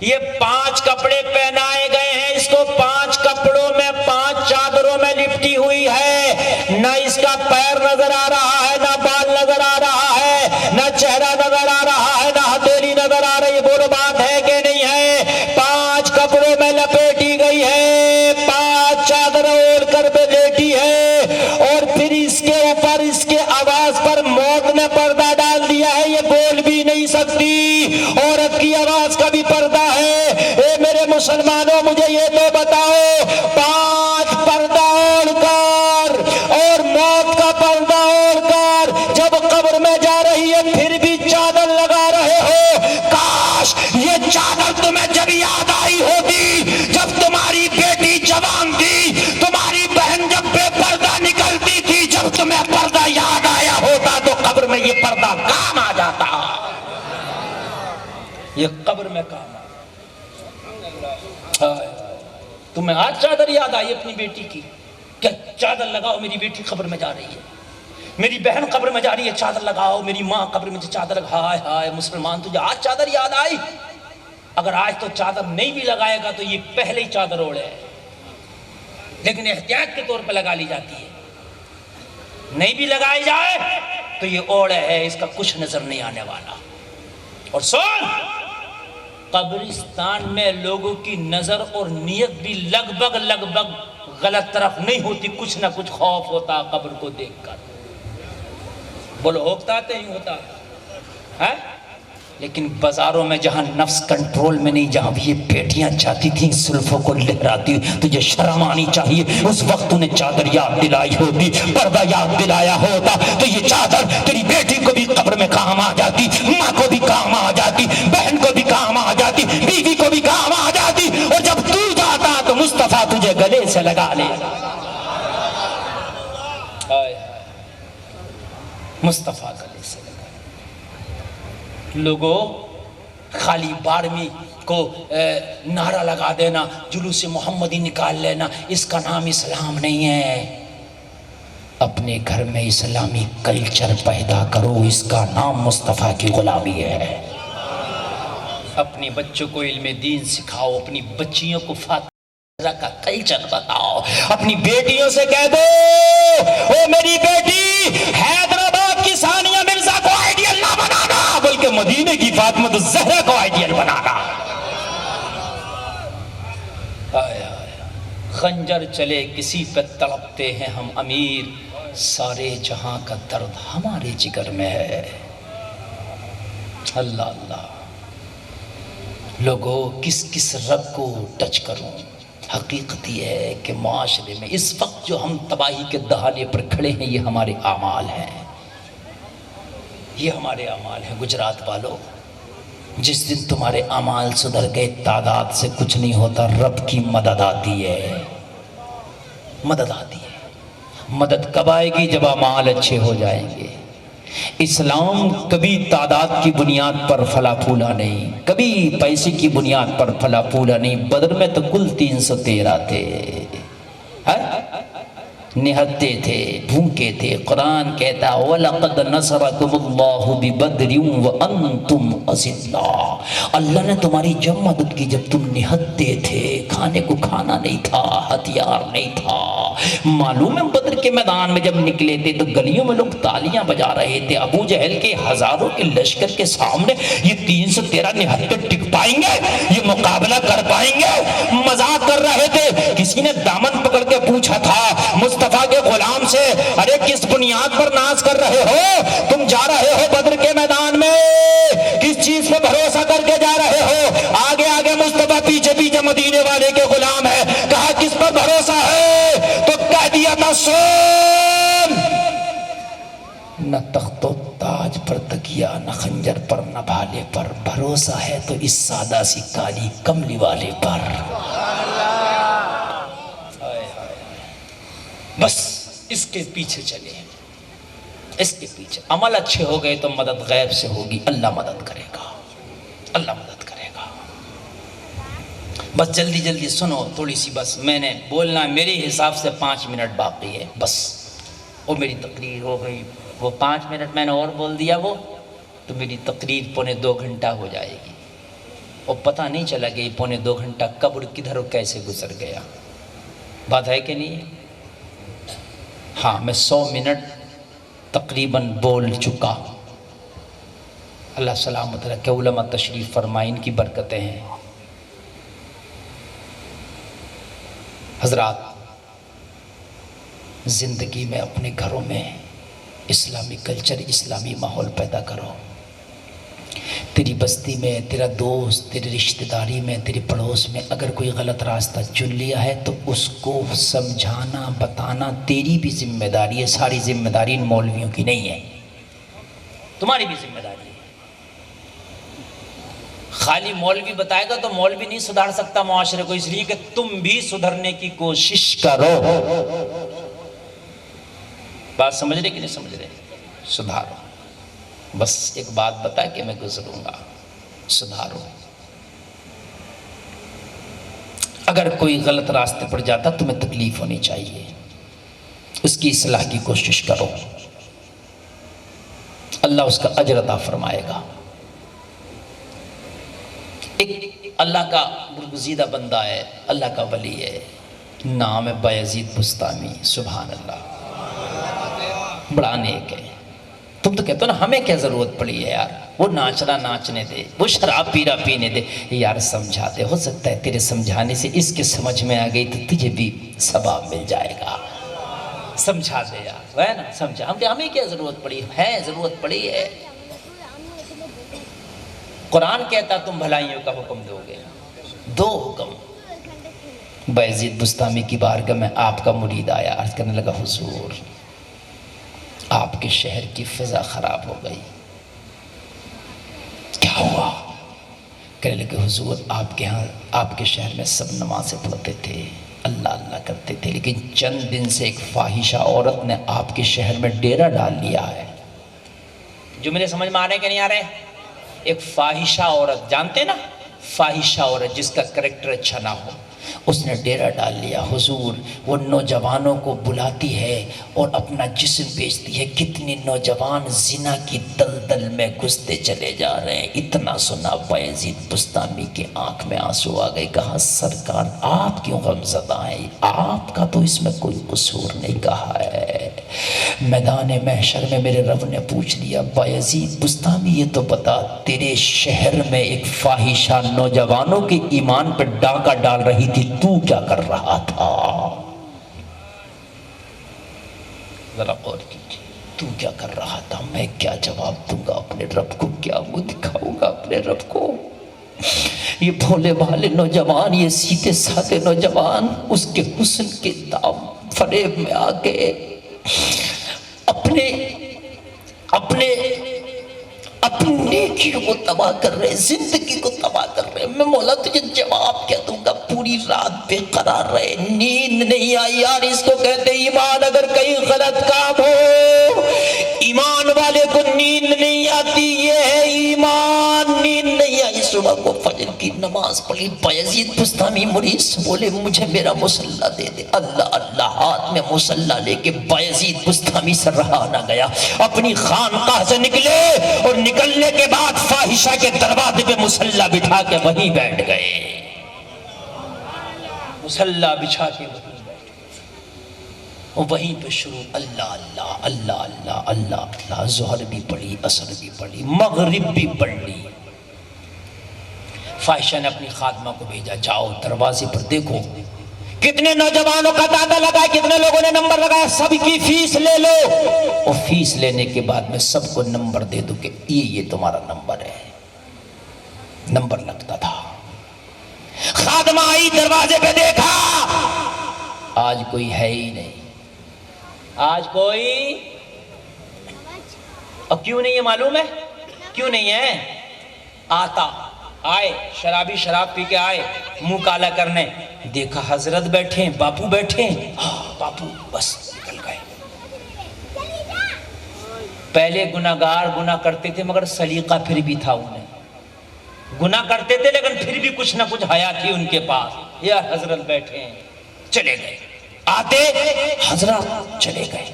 یہ 5 کپڑے پہنائے گئے ہیں اس کو. 5 کپڑوں میں 5 چادروں میں لپٹی ہوئی ہے. نہ اس کا پیر نظر آ رہا ہے، نہ بال نظر آ رہا ہے، نہ چہرہ نظر آ رہا ہے، نہ ہتھیلی نظر آ رہی ہے. بولو بات ہے کہ نہیں ہے؟ 5 کپڑوں میں لپیٹی گئی ہے، 5 چادر اوڑھ کر پہ لیٹی ہے، اور پھر اس کے اوپر اس کے آواز پر موت نے پردہ ڈال دیا ہے. یہ بول بھی نہیں سکتی. عورت کی آواز کا بھی پردہ ہے. اے میرے مسلمانوں، مجھے یہ تو بتاؤ، 5 پردہ اوڑھ کر اور موت کا پردہ اوڑھ کر جب قبر میں جا رہی ہے پھر بھی چادر لگا رہے ہو. کاش یہ چادر تمہیں جب یاد آئی ہوتی جب تمہاری بیٹی جوان تھی، تمہاری بہن جب بے پردہ نکلتی تھی. جب تمہیں پردہ یاد آیا ہوتا تو قبر میں یہ پردہ کام آ جاتا. یہ قبر میں کام آ. تمہیں آج چادر یاد آئی اپنی بیٹی کی؟ کیا چادر لگاؤ، میری بیٹی قبر میں جا رہی ہے، میری بہن قبر میں جا رہی ہے، چادر لگاؤ. میری ماں قبر میں چادر لگا. ہائے ہائے مسلمان، تجھے آج چادر یاد آئی؟ اگر آج تو چادر نہیں بھی لگائے گا تو یہ پہلے ہی چادر اوڑھے ہے، لیکن احتیاط کے طور پہ لگا لی جاتی ہے. نہیں بھی لگائی جائے تو یہ اوڑھے ہے، اس کا کچھ نظر نہیں آنے والا. اور سن، قبرستان میں لوگوں کی نظر اور نیت بھی لگ بھگ غلط طرف نہیں ہوتی. کچھ نہ کچھ خوف ہوتا قبر کو دیکھ کر. بولو ہوتا تو نہیں ہوتا ہے؟ لیکن بازاروں میں جہاں نفس کنٹرول میں نہیں، جہاں یہ بیٹیاں چاہتی تھیں زلفوں کو لہراتی، تجھے شرم آنی چاہیے. اس وقت انہیں چادر یاد دلائی ہوتی، پردہ یاد دلایا ہوتا تو یہ چادر تیری بیٹی کو بھی قبر میں کام آ جاتی، ماں کو بھی کام آ جاتی، بہن کو بھی کام آ جاتی، بیوی کو بھی کام آ جاتی. اور جب تو جاتا تو مصطفیٰ تجھے گلے سے لگا لے. مصطفیٰ گلے سے لگا. لوگوں، خالی 12ویں کو نعرہ لگا دینا، جلوس محمدی نکال لینا، اس کا نام اسلام نہیں ہے. اپنے گھر میں اسلامی کلچر پیدا کرو، اس کا نام مصطفیٰ کی غلامی ہے. اپنے بچوں کو علم دین سکھاؤ، اپنی بچیوں کو فاتحہ کا کلچر بتاؤ. اپنی بیٹیوں سے کہہ دو، او میری بیٹی، حیدرآباد کی ثانیہ مرزا کو آئیڈیل نہ بنانا، بلکہ مدینے کی فاطمہ الزہرا کو آئیڈیل بنانا. خنجر چلے کسی پہ تڑپتے ہیں ہم امیر، سارے جہاں کا درد ہمارے جگر میں ہے. اللہ اللہ. لوگوں، کس رب کو ٹچ کروں؟ حقیقت یہ ہے کہ معاشرے میں اس وقت جو ہم تباہی کے دہانے پر کھڑے ہیں، یہ ہمارے اعمال ہیں، یہ ہمارے اعمال ہیں. گجرات والوں، جس دن تمہارے اعمال سدھر گئے، تعداد سے کچھ نہیں ہوتا، رب کی مدد آتی ہے. مدد آتی ہے. مدد کب آئے گی؟ جب اعمال اچھے ہو جائیں گے. اسلام کبھی تعداد کی بنیاد پر پھلا پھولا نہیں، کبھی پیسے کی بنیاد پر پھلا پھولا نہیں. بدر میں تو کل 313 تھے، نہتے تھے، بھوکے تھے. قرآن کہتا وَلَقَدْ نَصَرَكُمُ اللَّهُ بِبَدْرٍ وَأَنْتُمْ أَذِلَّةٌ. اللہ نے تمہاری جب مدد کی جب تم نہتے تھے، کھانے کو کھانا نہیں تھا، ہتھیار نہیں تھا. معلوم ہے بدر کے میدان میں جب نکلے تھے تو گلیوں میں لوگ تالیاں بجا رہے تھے. ابو جہل کے ہزاروں کے لشکر کے سامنے یہ 313 نہتے ٹک پائیں گے؟ یہ مقابلہ کر پائیں گے؟ مذاق کر رہے تھے. کسی نے دامن پکڑ کے پوچھا تھا مصطفیٰ کے غلام سے، ارے کس بنیاد پر ناز کر رہے ہو؟ تم جا رہے ہو بدر کے میدان میں، کس چیز پہ بھروسہ کر کے جا رہے ہو؟ آگے آگے مصطفیٰ، پیچھے پیچھے مدینے والے کے غلام ہے. کہا کس پر بھروسہ ہے؟ تو کہہ دیا تھا سن، نہ تخت و تاج پر تکیا، نہ خنجر پر، نہ بھالے پر. بھروسہ ہے تو اس سادہ سی کالی کملی والے پر. بس اس کے پیچھے چلے، اس کے پیچھے. عمل اچھے ہو گئے تو مدد غیب سے ہوگی. اللہ مدد کرے گا، اللہ مدد کرے گا. بس جلدی جلدی سنو تھوڑی سی، بس میں نے بولنا میرے حساب سے 5 منٹ باقی ہے بس، اور میری تقریر ہو گئی وہ 5 منٹ میں نے اور بول دیا وہ تو میری تقریر پونے 2 گھنٹہ ہو جائے گی، اور پتہ نہیں چلا کہ یہ پونے 2 گھنٹہ کب اور کدھر اور کیسے گزر گیا۔ بات ہے کہ نہیں؟ ہاں، میں 100 منٹ تقریباً بول چکا۔ اللہ سلامت رکھے، علماء تشریف فرمائیں، ان کی برکتیں ہیں۔ حضرات، زندگی میں اپنے گھروں میں اسلامی کلچر، اسلامی ماحول پیدا کرو۔ تیری بستی میں، تیرا دوست، تیری رشتہ داری میں، تیری پڑوس میں اگر کوئی غلط راستہ چن لیا ہے تو اس کو سمجھانا، بتانا تیری بھی ذمہ داری ہے۔ ساری ذمہ داری ان مولویوں کی نہیں ہے، تمہاری بھی ذمہ داری ہے۔ خالی مولوی بتائے گا تو مولوی نہیں سدھار سکتا معاشرے کو، اس لیے کہ تم بھی سدھرنے کی کوشش کرو۔ بات سمجھ رہے کہ نہیں سمجھ رہے؟ سدھارو۔ بس ایک بات بتا کہ میں گزروں گا، سدھارو۔ اگر کوئی غلط راستے پر جاتا تمہیں تکلیف ہونی چاہیے، اس کی اصلاح کی کوشش کرو، اللہ اس کا اجر عطا فرمائے گا۔ ایک اللہ کا برگزیدہ بندہ ہے، اللہ کا ولی ہے، نام ہے بایزید بستامی، سبحان اللہ، بڑا نیک ہے۔ تم تو کہتے ہو نا ہمیں کیا ضرورت پڑی ہے یار، وہ ناچ رہا ناچنے دے، وہ شراب پی رہا پینے دے، یار سمجھا دے، ہو سکتا ہے تیرے سمجھانے سے اس کے سمجھ میں آ گئی تو تجھے بھی ثواب مل جائے گا، سمجھا دے یار، ہے نا، سمجھا۔ ہمیں کیا ضرورت پڑی ہے، ضرورت پڑی ہے۔ قرآن کہتا تم بھلائیوں کا حکم دو گے، 2 حکم۔ بایزید بستامی کی بارگاہ میں آپ کا مرید آیا، عرض کرنے لگا حضور آپ کے شہر کی فضا خراب ہو گئی، کیا ہوا؟ کہنے لگے حضور آپ کے ہاں، آپ کے شہر میں سب نمازیں پڑھتے تھے، اللہ اللہ کرتے تھے، لیکن چند دن سے ایک فاحشہ عورت نے آپ کے شہر میں ڈیرا ڈال لیا ہے۔ جو میرے سمجھ میں آ رہے کہ نہیں آ رہے؟ ایک فاحشہ عورت، جانتے نا فاحشہ عورت جس کا کریکٹر اچھا نہ ہو، اس نے ڈیرا ڈال لیا۔ حضور وہ نوجوانوں کو بلاتی ہے اور اپنا جسم بیچتی ہے، کتنی نوجوان زنا کی دلدل میں گھستے چلے جا رہے ہیں۔ اتنا سنا بایزید بستامی کے آنکھ میں آنسو آ گئے، کہا سرکار آپ کیوں غمزدہ ہیں، آپ کا تو اس میں کوئی قصور نہیں۔ کہا ہے میدان محشر میں میرے رب نے پوچھ لیا بایزید بستامی یہ تو بتا تیرے شہر میں ایک فاحشہ نوجوانوں کے ایمان پر ڈاکہ ڈال رہی تھی، تو کیا کر رہا تھا؟ ذرا غور کیجیے، تو کیا کر رہا تھا؟ میں کیا جواب دوں گا اپنے رب کو، کیا منہ دکھاؤں گا اپنے رب کو؟ یہ بھولے بھالے نوجوان، یہ سیدھے سادے نوجوان اس کے حسن کے دام فریب میں آ کے اپنی نیکیوں کو تباہ کر رہے، زندگی کو تباہ کر رہے۔ میں مولا تجھے جواب کیا دوں گا؟ پوری رات بے قرار رہے، نیند نہیں آئی یار۔ اس کو کہتے ایمان، اگر کہیں غلط کام ہو ایمان والے کو نیند نہیں آتی، یہ ہے ایمان۔ نیند نہیں آئی، صبح کو فجر کی نماز پڑھی، بایزید بستامی مرید سے بولے مجھے میرا مصلی دے دے۔ اللہ اللہ، ہاتھ میں مصلی لے کے بایزید بستامی سے رہا نہ گیا، اپنی خانقاہ سے نکلے اور نکلنے کے بعد فاحشہ کے دروازے پہ مصلی بٹھا کے وہیں بیٹھ گئے، مصلی بچھا کے وہیں بیٹھ گئے، اور وہیں پہ شروع اللہ اللہ اللہ اللہ اللہ اللہ۔ ظہر بھی پڑھی، عصر بھی پڑھی، مغرب بھی پڑھ لی۔ فاحشہ نے اپنی خادمہ کو بھیجا، جاؤ دروازے پر دیکھو کتنے نوجوانوں کا دادا لگا ہے، کتنے لوگوں نے نمبر لگایا، سب کی فیس لے لو، اور فیس لینے کے بعد میں سب کو نمبر دے دوں کہ یہ تمہارا نمبر ہے۔ نمبر لگتا تھا۔ خادمہ آئی، دروازے پہ دیکھا، آج کوئی ہے ہی نہیں، آج کوئی، اور کیوں نہیں ہے معلوم ہے؟ کیوں نہیں ہے؟ آئے شرابی شراب پی کے آئے، منہ کالا کرنے، دیکھا حضرت بیٹھے ہیں، باپو بیٹھے ہیں، باپو بس نکل گئے۔ پہلے گناہگار گناہ کرتے تھے مگر سلیقہ پھر بھی تھا انہیں، گناہ کرتے تھے لیکن پھر بھی کچھ نہ کچھ حیا تھی ان کے پاس۔ یا حضرت بیٹھے ہیں، چلے گئے، آتے حضرت چلے گئے،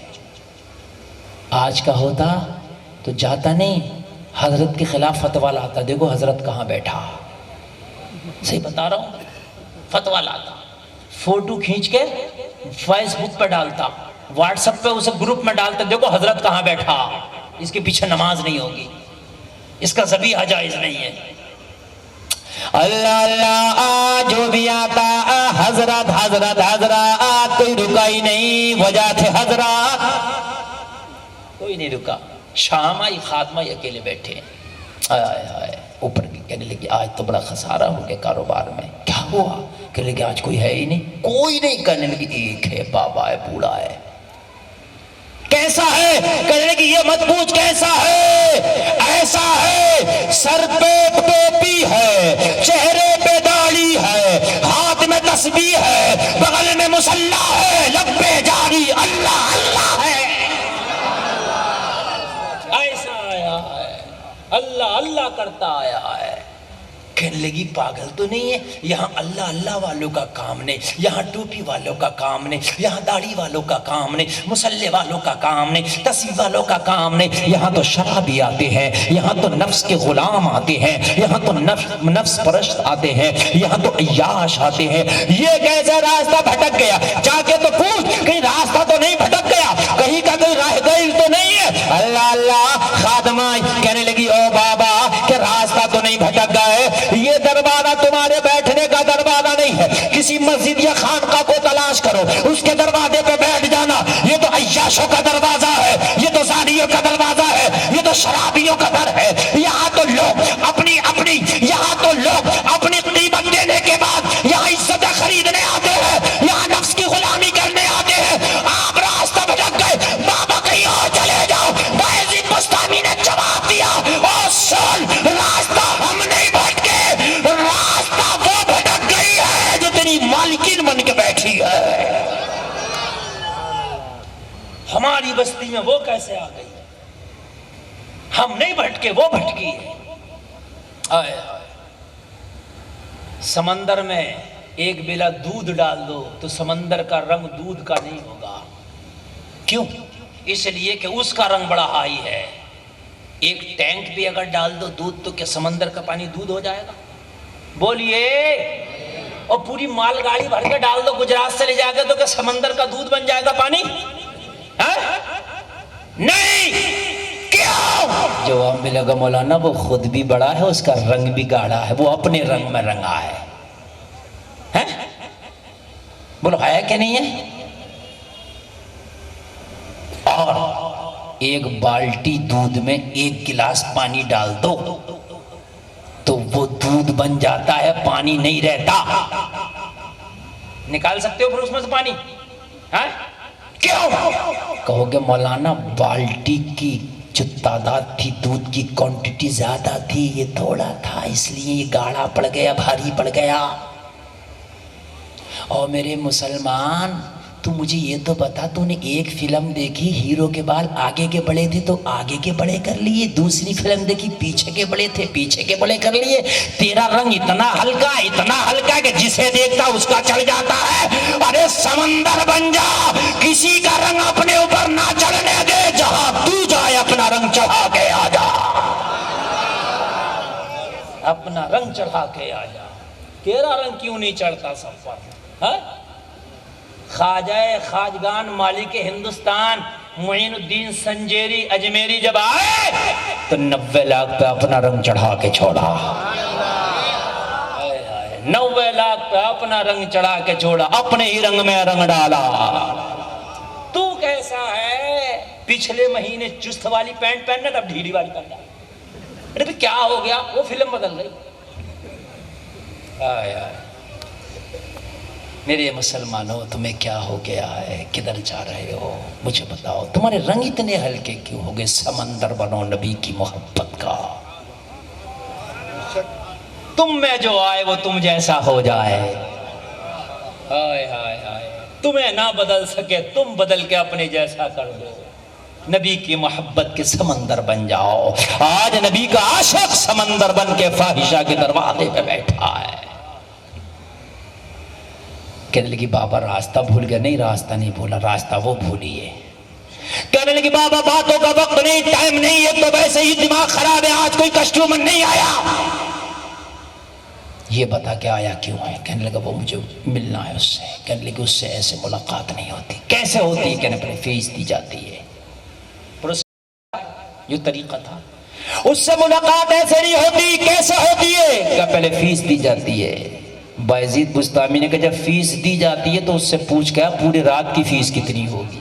آج کا ہوتا تو جاتا نہیں، حضرت کے خلاف فتویٰ لاتا، دیکھو حضرت کہاں بیٹھا، صحیح بتا رہا ہوں، فتویٰ لاتا، فوٹو کھینچ کے فیس بک پہ ڈالتا، واٹس ایپ پہ اسے گروپ میں ڈالتا، دیکھو حضرت کہاں بیٹھا، اس کے پیچھے نماز نہیں ہوگی، اس کا ذبیحہ جائز نہیں ہے۔ اللہ اللہ جو بھی آتا حضرت حضرت حضرت، کوئی رکا ہی نہیں، وجہ تھے حضرت، کوئی نہیں رکا۔ شام آئی، خاتمہ اکیلے بیٹھے، اوپر کی کہنے لگی آج تو بڑا خسارہ ہو گیا کاروبار میں، کیا ہوا؟ کہنے لگی آج کوئی ہے ہی نہیں، کوئی نہیں، کہنے لگی ایک ہے، بابا ہے، بوڑھا ہے۔ کیسا ہے؟ کہنے لگی یہ مت پوچھ کیسا ہے، ایسا ہے سر پہ ٹوپی ہے، چہرے پہ داڑھی ہے، ہاتھ میں تسبیح ہے، بغل میں مصلی ہے، لب پہ جاری اللہ اللہ ہے، ایسا آیا ہے، اللہ اللہ کرتا آیا ہے۔ کہنے لگی پاگل تو نہیں ہے، یہاں اللہ اللہ والوں کا کام نہیں، یہاں ٹوپی والوں کا کام نہیں، یہاں داڑھی والوں کا کام نہیں، مصلی والوں کا کام نہیں، تسبیح والوں کا کام نہیں، یہاں تو شرابی آتے ہیں، یہاں تو نفس کے غلام آتے ہیں، یہاں تو نفس پرست آتے ہیں، یہاں تو عیاش آتے ہیں۔ یہ کیسا راستہ بھٹک گیا؟ جا کے تو پوچھ کہیں راستہ تو نہیں بھٹک گیا، کہیں کا کوئی راہ گئی تو نہیں ہے؟ اللہ اللہ خادمہ کہنے لگی او بابا کہ راستہ تو نہیں بھٹک گئے، یہ دروازہ تمہارے بیٹھنے کا دروازہ نہیں ہے، کسی مسجد یا خانقاہ کو تلاش کرو، اس کے دروازے پہ بیٹھ جانا، یہ تو عیاشوں کا دروازہ ہے، یہ تو زانیوں کا دروازہ ہے، یہ تو شرابیوں کا در ہے۔ یہاں تو لوگ اپنی قیمت دینے کے بعد یہاں عزتیں خریدنے آتے ہیں، یہاں نفس کی غلامی کرنے آتے ہیں۔ آپ راستہ بھٹک گئے، بابا کہیں اور چلے جاؤ۔ باعزید بستامی نے جواب دیا، او سن، راستہ ہم نہیں بھٹکے، راستہ وہ بھٹک گئی ہے جو تیری مالکین بن کے بیٹھی ہے۔ ہماری بستی میں وہ کیسے آ گئی؟ ہم نہیں بھٹکے، وہ بھٹکی ہے۔ آئے سمندر میں ایک بیلا دودھ ڈال دو تو سمندر کا رنگ دودھ کا نہیں ہوگا، کیوں؟ اس لیے کہ اس کا رنگ بڑا ہائی ہے۔ ایک ٹینک بھی اگر ڈال دو دودھ تو کیا سمندر کا پانی دودھ ہو جائے گا؟ بولیے۔ اور پوری مال گاڑی بھر کے ڈال دو گجرات سے لے جا کے تو کیا سمندر کا دودھ بن جائے گا پانی؟ نہیں۔ کیوں؟ جواب ملے گا مولانا وہ خود بھی بڑا ہے، اس کا رنگ بھی گاڑھا ہے، وہ اپنے رنگ میں رنگا ہے۔ بولو ہے کہ نہیں ہے؟ اور ایک بالٹی دودھ میں ایک گلاس پانی ڈال دو تو وہ دودھ بن جاتا ہے، پانی نہیں رہتا۔ نکال سکتے ہو پھر اس میں سے پانی؟ کیوں؟ کہو گے مولانا بالٹی کی جو تعداد تھی، دودھ کی کوانٹٹی زیادہ تھی، یہ تھوڑا تھا، اس لیے یہ گاڑھا پڑ گیا، بھاری پڑ گیا۔ اور میرے مسلمان، تو مجھے یہ تو بتا، تو نے ایک فلم دیکھی ہیرو کے بال آگے کے بڑے تھے تو آگے کے بڑے کر لیے، دوسری فلم دیکھی پیچھے کے بڑے تھے پیچھے کے بڑے کر لیے۔ تیرا رنگ اتنا ہلکا کہ جسے دیکھتا اس کا چڑھ جاتا ہے۔ ارے سمندر بن جا، کسی کا رنگ اپنے اوپر نہ چڑھنے دے، جہاں تو جائے اپنا رنگ چڑھا کے آ جا، اپنا رنگ چڑھا کے آ جا۔ تیرا رنگ کیوں نہیں چڑھتا سب پر؟ خواجہ خواجگان مالک ہندوستان معین الدین سنجیری اجمیری جب آئے تو 90 لاکھ پہ اپنا رنگ چڑھا کے چھوڑا، 90 لاکھ پہ اپنا رنگ چڑھا کے چھوڑا، اپنے ہی رنگ میں رنگ ڈالا۔ تو کیسا ہے؟ پچھلے مہینے چست والی پینٹ پہننا تھا، اب ڈھیلی والی پہننا۔ ارے کیا ہو گیا؟ وہ فلم بدل گئی۔ میرے مسلمانوں، تمہیں کیا ہو گیا ہے؟ کدھر جا رہے ہو؟ مجھے بتاؤ، تمہارے رنگ اتنے ہلکے کیوں ہو گئے؟ سمندر بنو نبی کی محبت کا، تم میں جو آئے وہ تم جیسا ہو جائے۔ ہائے ہائے ہائے، تمہیں نہ بدل سکے تم بدل کے اپنے جیسا کر دو، نبی کی محبت کے سمندر بن جاؤ۔ آج نبی کا عاشق سمندر بن کے فاحشہ کے دروازے پہ بیٹھا ہے۔ کہنے لگی بابا راستہ بھول گیا۔ نہیں، راستہ نہیں بھولا، راستہ وہ بھولیے کہنے لگی بابا باتوں کا وقت نہیں، ٹائم نہیں، ایک تو ویسے ہی دماغ خراب ہے، آج کوئی کسٹمر نہیں آیا، یہ بتا کہ آیا کیوں ہے؟ کہنے لگا وہ مجھے ملنا ہے اس سے۔ کہنے لگی اس سے ایسے ملاقات نہیں ہوتی۔ کیسے ہوتی ہے؟ کہنے پہلے فیس دی جاتی ہے۔ یہ طریقہ تھا، اس سے ملاقات ایسے نہیں ہوتی، کیسے ہوتی ہے؟ کہ پہلے فیس دی جاتی ہے۔ بایزید بستامی نے کہا جب فیس دی جاتی ہے تو اس سے پوچھ کے پوری رات کی فیس کتنی ہوگی؟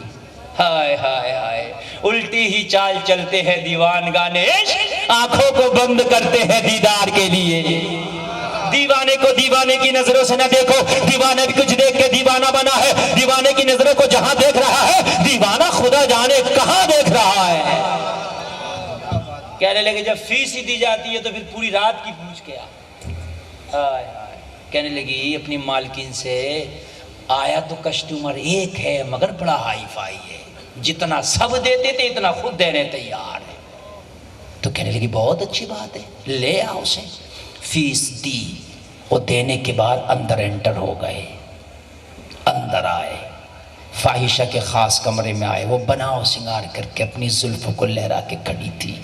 ہائے ہائے ہائے، الٹی ہی چال چلتے ہیں دیوان گانے عشق، آنکھوں کو بند کرتے ہیں دیدار کے لیے۔ دیوانے کو دیوانے کی نظروں سے نہ دیکھو، دیوانے بھی کچھ دیکھ کے دیوانہ بنا ہے، دیوانے کی نظروں کو جہاں دیکھ رہا ہے دیوانہ خدا جانے کہاں دیکھ رہا ہے۔ کہنے لگے جب فیس ہی دی جاتی ہے تو پھر پوری رات کی پوچھ کے ہائے ہائے۔ کہنے لگی اپنی مالکین سے آیا تو کسٹمر ایک ہے مگر بڑا ہائی فائی ہے، جتنا سب دیتے تھے اتنا خود دینے تیار ہے۔ تو کہنے لگی بہت اچھی بات ہے، لے آؤ اسے۔ فیس دی، وہ دینے کے بعد اندر انٹر ہو گئے، اندر آئے، فاحشہ کے خاص کمرے میں آئے، وہ بناؤ سنگار کر کے اپنی زلفوں کو لہرا کے کھڑی تھی۔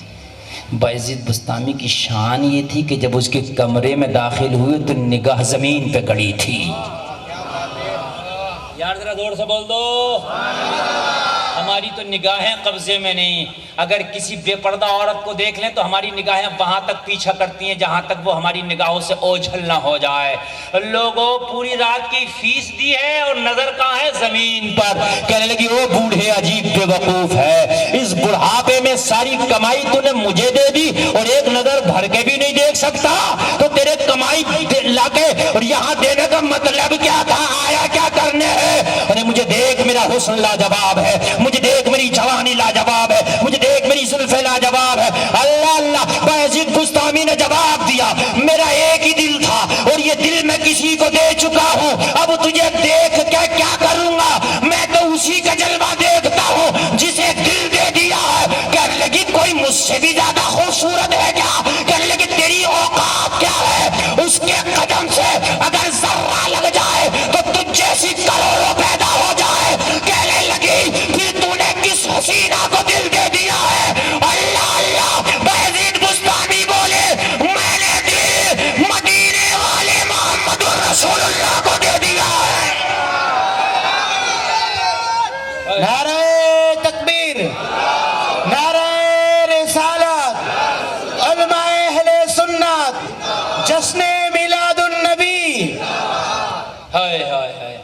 بایزید بستامی کی شان یہ تھی کہ جب اس کے کمرے میں داخل ہوئے تو نگاہ زمین پہ گڑی تھی۔ یار ذرا زور سے بول دو، ہماری تو نگاہیں قبضے میں نہیں، اگر کسی بے پردہ عورت کو دیکھ لیں تو ہماری نگاہیں وہاں تک پیچھا کرتی ہیں جہاں تک وہ ہماری نگاہوں سے اوجھل نہ ہو جائے۔ لوگوں پوری رات کی فیس دی ہے اور نظر کہاں ہے؟ زمین پر۔ کہنے لگی وہ بوڑھے عجیب بے وقوف ہے، اس بڑھاپے میں ساری کمائی تو نے مجھے دے دی اور ایک نظر بھر کے بھی نہیں دیکھ سکتا، تو تیرے کمائی لا کے اور یہاں دینے کا مطلب کیا تھا؟ آیا کیا کرنے ہے؟ ارے مجھے دیکھ میرا حسن لاجواب ہے، مجھے دیکھ میری جوانی لاجواب ہے، مجھے دیکھ میری زلفیں لاجواب ہے۔ اللہ اللہ، بایزید بستامی نے جواب دیا میرا ایک ہی دل تھا اور یہ دل میں کسی کو دے چکا ہوں، اب تجھے دیکھ کے کیا کروں گا؟ میں تو اسی کا جلوہ دیکھتا ہوں جسے دل دے دیا ہے۔ کہنے لگی کوئی مجھ سے بھی زیادہ خوبصورت ہے کیا؟ کہنے لگی تیری اوقات کیا ہے؟ اس کے قدم سے اگر ذرہ لگ جائے تو تجھ جیسی کروڑوں پیدا ہو جائے۔ کہنے لگی پھر تو نے کس حسینہ کو دل دے دیا ہے؟ اللہ اللہ، بایزید بستامی بولے میں نے دل مدینے والے محمد رسول اللہ کو دے دیا ہے۔ نعرہ تکبیر، نعرہ رسالت، علماء اہل سنت، جشن میلاد النبی۔ ہائے ہائے ہائے،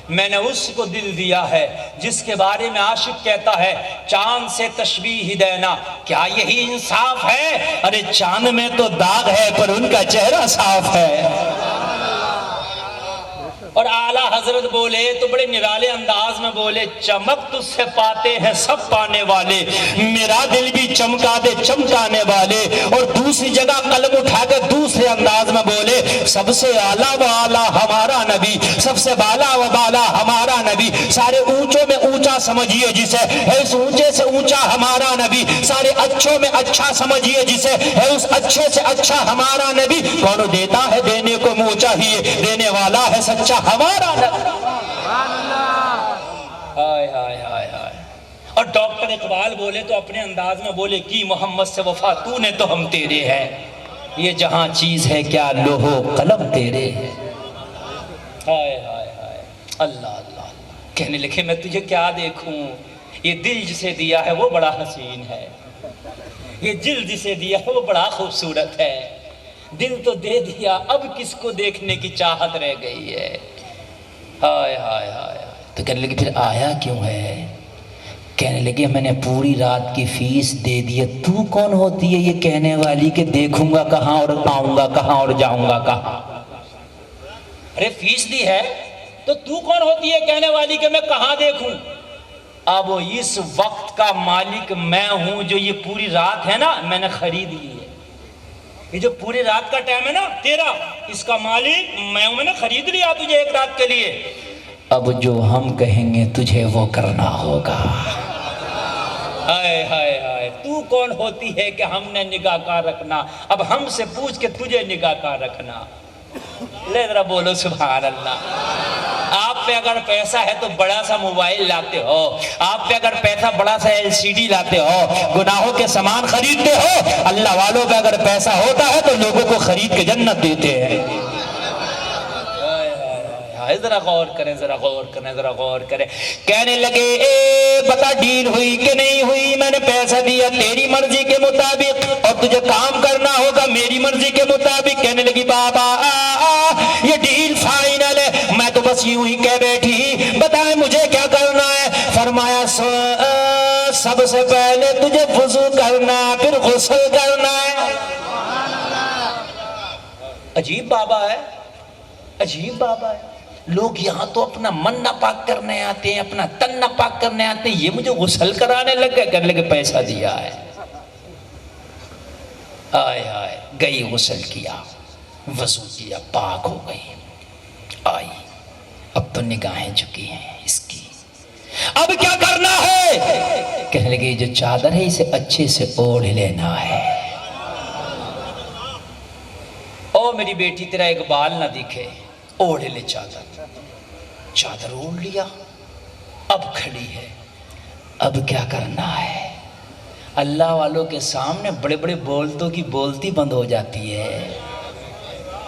میں نے اس کو دل دیا ہے جس کے بارے میں عاشق کہتا ہے چاند سے تشبیہ دینا کیا یہی انصاف ہے؟ ارے چاند میں تو داغ ہے پر ان کا چہرہ صاف ہے۔ اور اعلیٰ حضرت بولے تو بڑے نرالے انداز میں بولے چمک تجھ سے پاتے ہیں سب پانے والے، میرا دل بھی چمکا دے چمکانے والے۔ اور دوسری جگہ قلم اٹھا کے دوسرے انداز میں بولے سب سے اعلیٰ و اعلیٰ ہمارا نبی، سب سے بالا و بالا ہمارا نبی، سارے اونچوں میں اونچا سمجھیے جسے ہے اس اونچے سے اونچا ہمارا نبی، سارے اچھوں میں اچھا سمجھیے جسے ہے اس اچھے سے اچھا ہمارا نبی۔ کون دیتا ہے دینے کو منہ چاہیے، دینے والا ہے سچا ہمارا نبی۔ ہائے ہائے ہائے ہائے۔ اور ڈاکٹر اقبال بولے تو اپنے انداز میں بولے کی محمد سے وفا تو نے تو ہم تیرے ہیں، یہ جہاں چیز ہے کیا لوح و قلم تیرے ہے۔ ہائے ہائے ہائے، اللہ اللہ۔ کہنے لگے میں تجھے کیا دیکھوں، یہ دل جسے دیا ہے وہ بڑا حسین ہے، یہ دل جسے دیا ہے وہ بڑا خوبصورت ہے، دل تو دے دیا اب کس کو دیکھنے کی چاہت رہ گئی ہے۔ ہائے ہائے ہائے۔ تو کہنے لگے پھر آیا کیوں ہے؟ کہنے لگے میں نے پوری رات کی فیس دے دی، تو کون ہوتی ہے یہ کہنے والی کہ دیکھوں گا کہاں اور آؤں گا کہاں اور جاؤں گا کہاں؟ ارے فیس دی ہے تو کون ہوتی ہے کہنے والی کہ میں کہاں دیکھوں؟ اب اس وقت کا مالک میں ہوں جو یہ پوری رات ہے نا میں نے خرید لی ہے، یہ جو پوری رات کا ٹائم ہے نا تیرا، اس کا مالک میں ہوں، میں نے خرید لیا تجھے ایک رات کے لیے۔ اب جو ہم کہیں گے تجھے وہ کرنا ہوگا۔ ہائے ہائے ہائے، تو کون ہوتی ہے کہ ہم نے نگاہ کا رکھنا، اب ہم سے پوچھ کے تجھے نگاہ کا رکھنا۔ لے ذرا بولو سبحان اللہ۔ آپ پہ اگر پیسہ ہے تو بڑا سا موبائل لاتے ہو، آپ پہ اگر پیسہ بڑا سا LCD لاتے ہو، گناہوں کے سامان خریدتے ہو، اللہ والوں پہ اگر پیسہ ہوتا ہے تو لوگوں کو خرید کے جنت دیتے ہیں۔ ذرا غور کریں، ذرا غور کریں، ذرا غور کریں۔ کہنے لگے اے بتا ڈیل ہوئی کہ نہیں ہوئی؟ میں نے پیسہ دیا تیری مرضی کے مطابق اور تجھے کام کرنا ہوگا میری مرضی کے مطابق۔ کہنے لگی بابا یہ ڈیل فائنل ہے، میں تو بس یوں ہی کہہ بیٹھی، بتائیں مجھے کیا کرنا ہے؟ فرمایا سب سے پہلے تجھے وضو کرنا پھر غسل کرنا ہے۔ عجیب بابا ہے، عجیب بابا ہے۔ لوگ یہاں تو اپنا من نہ پاک کرنے آتے ہیں، اپنا تن نہ پاک کرنے آتے ہیں، یہ مجھے غسل کرانے لگے، کہنے لگے پیسہ دیا ہے۔ آئے آئے گئی، غسل کیا، وضو کیا، پاک ہو گئی، آئی، اب تو نگاہیں جھکی ہیں اس کی، اب کیا کرنا ہے؟ کہنے لگے جو چادر ہے اسے اچھے سے اوڑھ لینا ہے۔ او میری بیٹی تیرا ایک بال نہ دکھے، اوڑھ لے چادر۔ چادر اوڑھ لیا، اب کھڑی ہے، اب کیا کرنا ہے؟ اللہ والوں کے سامنے بڑے بڑے بولتوں کی بولتی بند ہو جاتی ہے۔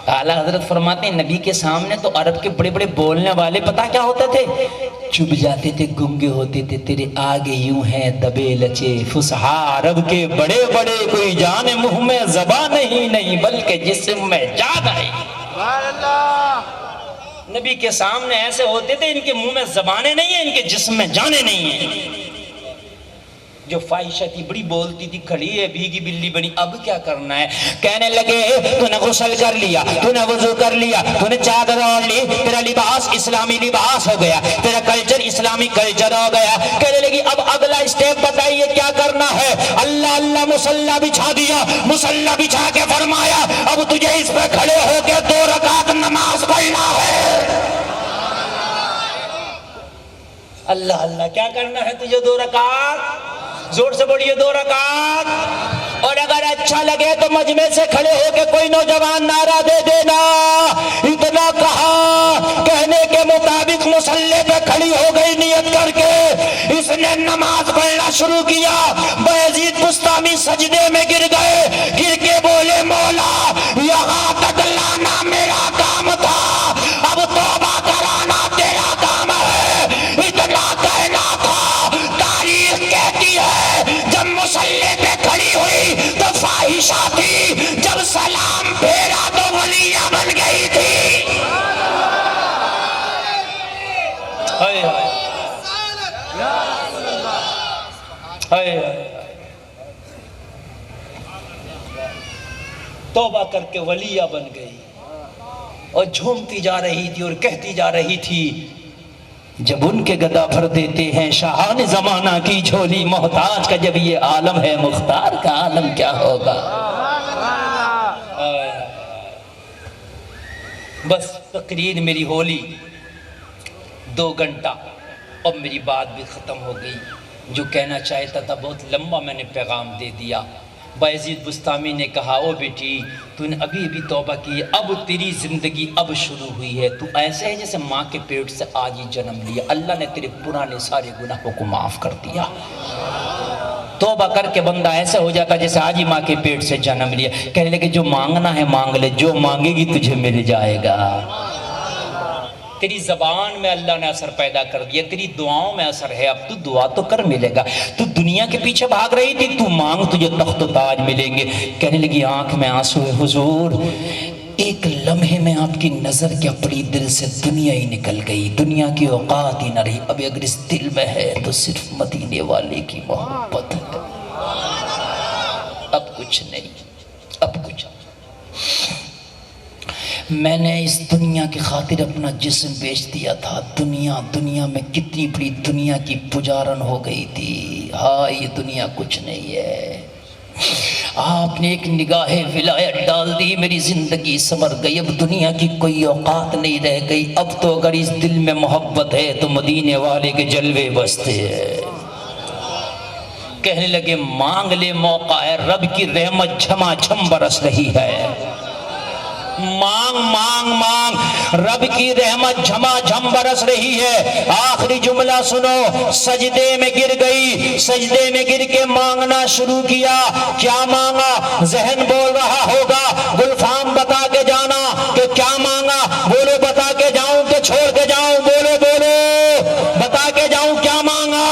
اعلیٰ حضرت فرماتے ہیں نبی کے سامنے تو عرب کے بڑے بڑے بولنے والے پتہ کیا ہوتے تھے؟ چپ جاتے تھے، گنگے ہوتے تھے۔ تیرے آگے یوں ہیں دبے لچے فصحا عرب کے بڑے بڑے، کوئی جان منہ میں زبان ہی نہیں بلکہ جسم میں جان ہے۔ نبی کے سامنے ایسے ہوتے تھے، ان کے منہ میں زبانیں نہیں ہیں، ان کے جسم میں جانیں نہیں ہیں۔ جو فائشہ تھی، بڑی بولتی تھی، کھڑی ہے، بھیگی بلی بنی، اب کیا کرنا ہے؟ کہنے لگے تو نے غسل کر لیا، تو نے وضو کر لیا، تو نے چادر اوڑھ لی، تیرا لباس اسلامی لباس ہو گیا، تیرا کلچر اسلامی کلچر ہو گیا۔ کہنے لگی اب اگلا اسٹیپ بتائیے کیا کرنا ہے؟ اللہ اللہ مصلی بچھا دیا، مصلی بچھا کے فرمایا اب تجھے اس پہ کھڑے ہو کے 2 رکعت نماز پڑھنا ہے۔ اللہ اللہ کیا کرنا ہے تجھے؟ 2 رکعت، زور سے بولیے 2 رکعت۔ اور اگر اچھا لگے تو مجمع سے کھڑے ہو کے کوئی نوجوان نعرہ دے دینا۔ اتنا کہا، کہنے کے مطابق مصلی پہ کھڑی ہو گئی نیت کر کے، اس نے نماز پڑھنا شروع کیا۔ بایزید بسطامی سجدے میں گر گئے، گر کے بولے مولا یہاں تک لانا میرا کام تھا، اب توبہ کرانا تیرا کام ہے۔ اتنا کہنا تھا، تاریخ کہتی ہے جب مصلی پہ کھڑی ہوئی تو فاحشہ تھی، جب سلام پھیرا تو ولیہ بن گئی تھی۔ توبہ کر کے ولیہ بن گئی اور جھومتی جا رہی تھی اور کہتی جا رہی تھی جب ان کے گدا بھر دیتے ہیں شاہان زمانہ کی جھولی، محتاج کا جب یہ عالم ہے مختار کا عالم کیا ہوگا۔ بس تقریر میری ہولی 2 گھنٹہ اور میری بات بھی ختم ہو گئی۔ جو کہنا چاہتا تھا بہت لمبا میں نے پیغام دے دیا۔ بایزید بسطامی نے کہا او بیٹی تو نے ابھی ابھی توبہ کی، اب تیری زندگی اب شروع ہوئی ہے، تو ایسے ہے جیسے ماں کے پیٹ سے آج ہی جنم لیا، اللہ نے تیرے پرانے سارے گناہوں کو معاف کر دیا۔ توبہ کر کے بندہ ایسا ہو جاتا جیسے آج ہی ماں کے پیٹ سے جنم لیا۔ کہنے لگے جو مانگنا ہے مانگ لے، جو مانگے گی تجھے مل جائے گا۔ تیری زبان میں اللہ نے اثر پیدا کر دیا، تیری دعاؤں میں اثر ہے، اب تو دعا تو کر ملے گا۔ تو دنیا کے پیچھے بھاگ رہی تھی، تو مانگ تجھے تخت و تاج ملیں گے۔ کہنے لگی آنکھ میں آنسو ہے حضور، ایک لمحے میں آپ کی نظر کیا پڑی، دل سے دنیا ہی نکل گئی، دنیا کی اوقات ہی نہ رہی، اب اگر اس دل میں ہے تو صرف مدینے والے کی محبت ہے، اب کچھ نہیں، اب کچھ۔ میں نے اس دنیا کی خاطر اپنا جسم بیچ دیا تھا، دنیا میں کتنی بڑی دنیا کی پجارن ہو گئی تھی، ہاں یہ دنیا کچھ نہیں ہے۔ آپ نے ایک نگاہ ولایت ڈال دی، میری زندگی سنور گئی، اب دنیا کی کوئی اوقات نہیں رہ گئی، اب تو اگر اس دل میں محبت ہے تو مدینے والے کے جلوے بستے ہیں۔ کہنے لگے مانگ لے موقع ہے، رب کی رحمت جھما جھم برس رہی ہے، مانگ مانگ مانگ۔ رب کی رحمت جھما جھم برس رہی ہے۔ آخری جملہ سنو، سجدے میں گر گئی، سجدے میں گر کے مانگنا شروع کیا۔ کیا مانگا؟ ذہن بول رہا ہوگا، گلفام بتا کے جانا کہ کیا مانگا، بولو بتا کے جاؤں کہ چھوڑ کے جاؤں، بولو بولو بتا کے جاؤں کیا مانگا،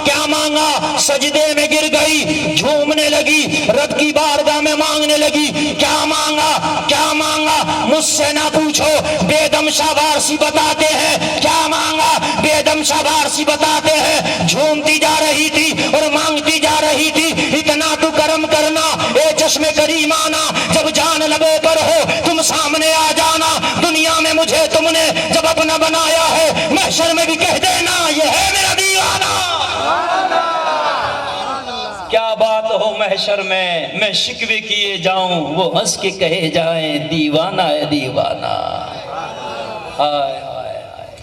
کیا مانگا؟ سجدے میں گر گئی، جھومنے لگی، رب کی بارگاہ میں مانگنے لگی۔ کیا مانگا؟ کیا مانگا؟ مجھ سے نہ پوچھو، بے دم شاہ وارسی بتاتے ہیں کیا مانگا، بے دم شاہ وارسی بتاتے ہیں جھومتی جا رہی تھی اور مانگتی جا رہی تھی۔ اتنا تو کرم کرنا اے چشم کریمانہ، جب جان لبے پر ہو تم سامنے آ جانا، دنیا میں مجھے تم نے جب اپنا بنایا ہے، محشر میں بھی کہہ دینا یہ ہے میرا دیوانہ۔ کیا بات ہو محشر میں شکوے کیے جاؤں، وہ ہنس کے کہے جائیں دیوانہ ہے دیوانہ۔ ہائے ہائے ہائے،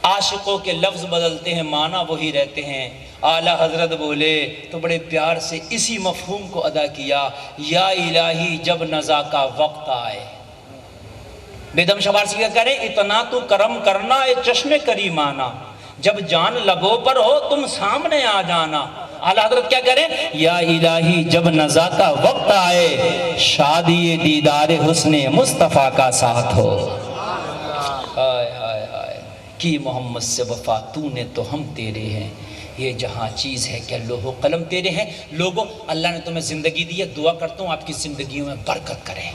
عاشقوں کے لفظ بدلتے ہیں، معنی وہی رہتے ہیں۔ اعلیٰ حضرت بولے تو بڑے پیار سے اسی مفہوم کو ادا کیا، یا الہی جب نزا کا وقت آئے۔ بیدم شاہ وارسی کیا کریں، اتنا تو کرم کرنا اے چشم کریمانہ، جب جان لبوں پر ہو تم سامنے آ جانا۔ اعلیٰ حضرت کیا کریں، یا الہی جب نزا کا وقت آئے، شادی دیدار حسن مصطفیٰ کا ساتھ ہو۔ ہائے ہائے ہائے، کی محمد سے وفا تو نے تو ہم تیرے ہیں، یہ جہاں چیز ہے کہ لوح و قلم تیرے ہیں۔ لوگوں، اللہ نے تمہیں زندگی دی ہے، دعا کرتا ہوں آپ کی زندگیوں میں برکت کرے،